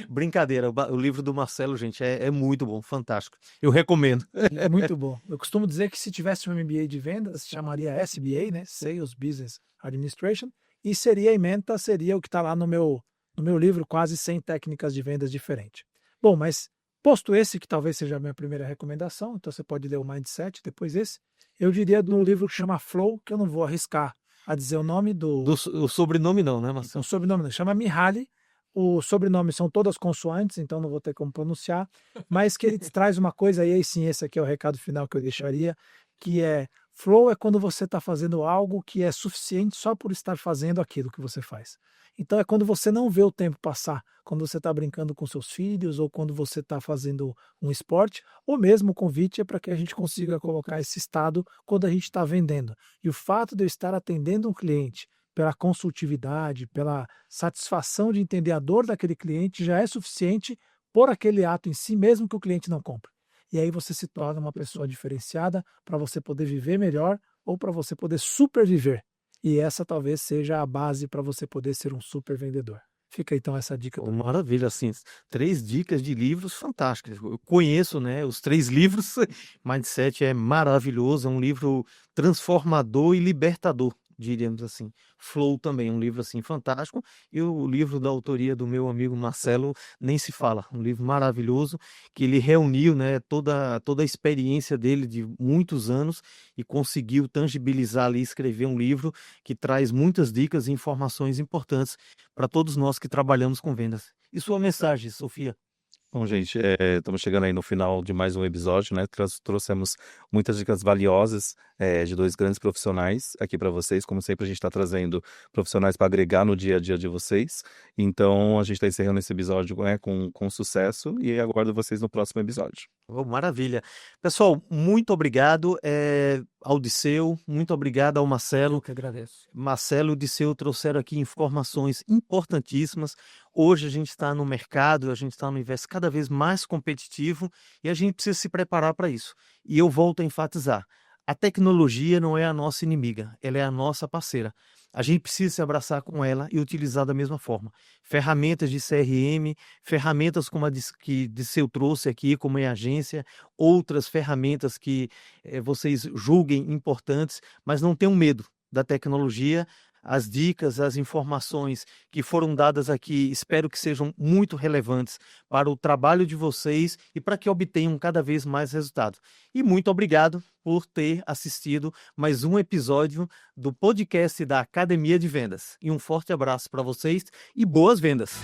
[SPEAKER 1] Brincadeira, o livro do Marcelo, gente, é muito bom, fantástico. Eu recomendo.
[SPEAKER 4] É muito bom. Eu costumo dizer que se tivesse um MBA de vendas, chamaria SBA, né? Sales Business Administration, e seria a ementa, seria o que está lá no meu livro, quase 100 técnicas de vendas diferentes. Bom, mas posto esse, que talvez seja a minha primeira recomendação, então você pode ler o Mindset, depois esse, eu diria de um livro que chama Flow, que eu não vou arriscar a dizer o nome
[SPEAKER 1] O sobrenome não, né, Marcelo?
[SPEAKER 4] o sobrenome não, chama Mihaly. O sobrenome são todas consoantes, então não vou ter como pronunciar, mas que ele traz uma coisa, e aí sim, esse aqui é o recado final que eu deixaria, que é flow é quando você está fazendo algo que é suficiente só por estar fazendo aquilo que você faz. Então é quando você não vê o tempo passar, quando você está brincando com seus filhos, ou quando você está fazendo um esporte, ou mesmo o convite é para que a gente consiga colocar esse estado quando a gente está vendendo. E o fato de eu estar atendendo um cliente pela consultividade, pela satisfação de entender a dor daquele cliente, já é suficiente por aquele ato em si, mesmo que o cliente não compre. E aí você se torna uma pessoa diferenciada para você poder viver melhor ou para você poder superviver. E essa talvez seja a base para você poder ser um super vendedor. Fica então essa dica.
[SPEAKER 1] Maravilha, assim, 3 dicas de livros fantásticas. Eu conheço, né, os 3 livros. Mindset é maravilhoso, é um livro transformador e libertador, diríamos assim. Flow também, um livro assim fantástico. E o livro da autoria do meu amigo Marcelo nem se fala. Um livro maravilhoso que ele reuniu, né, toda a experiência dele de muitos anos e conseguiu tangibilizar ali, escrever um livro que traz muitas dicas e informações importantes para todos nós que trabalhamos com vendas. E sua mensagem, Sofia?
[SPEAKER 2] Bom, gente, estamos chegando aí no final de mais um episódio, né? Trouxemos muitas dicas valiosas de 2 grandes profissionais aqui para vocês. Como sempre, a gente está trazendo profissionais para agregar no dia a dia de vocês. Então, a gente está encerrando esse episódio com sucesso e aguardo vocês no próximo episódio.
[SPEAKER 1] Oh, maravilha. Pessoal, muito obrigado ao Disseu, muito obrigado ao Marcelo.
[SPEAKER 3] Eu que agradeço.
[SPEAKER 1] Marcelo e Disseu trouxeram aqui informações importantíssimas. Hoje a gente está no mercado, a gente está no universo cada vez mais competitivo e a gente precisa se preparar para isso. E eu volto a enfatizar, a tecnologia não é a nossa inimiga, ela é a nossa parceira. A gente precisa se abraçar com ela e utilizar da mesma forma. Ferramentas de CRM, ferramentas como a que Disseu trouxe aqui, como é a agência, outras ferramentas que vocês julguem importantes, mas não tenham medo da tecnologia. As dicas, as informações que foram dadas aqui, espero que sejam muito relevantes para o trabalho de vocês e para que obtenham cada vez mais resultado. E muito obrigado por ter assistido mais um episódio do podcast da Academia de Vendas. E um forte abraço para vocês e boas vendas!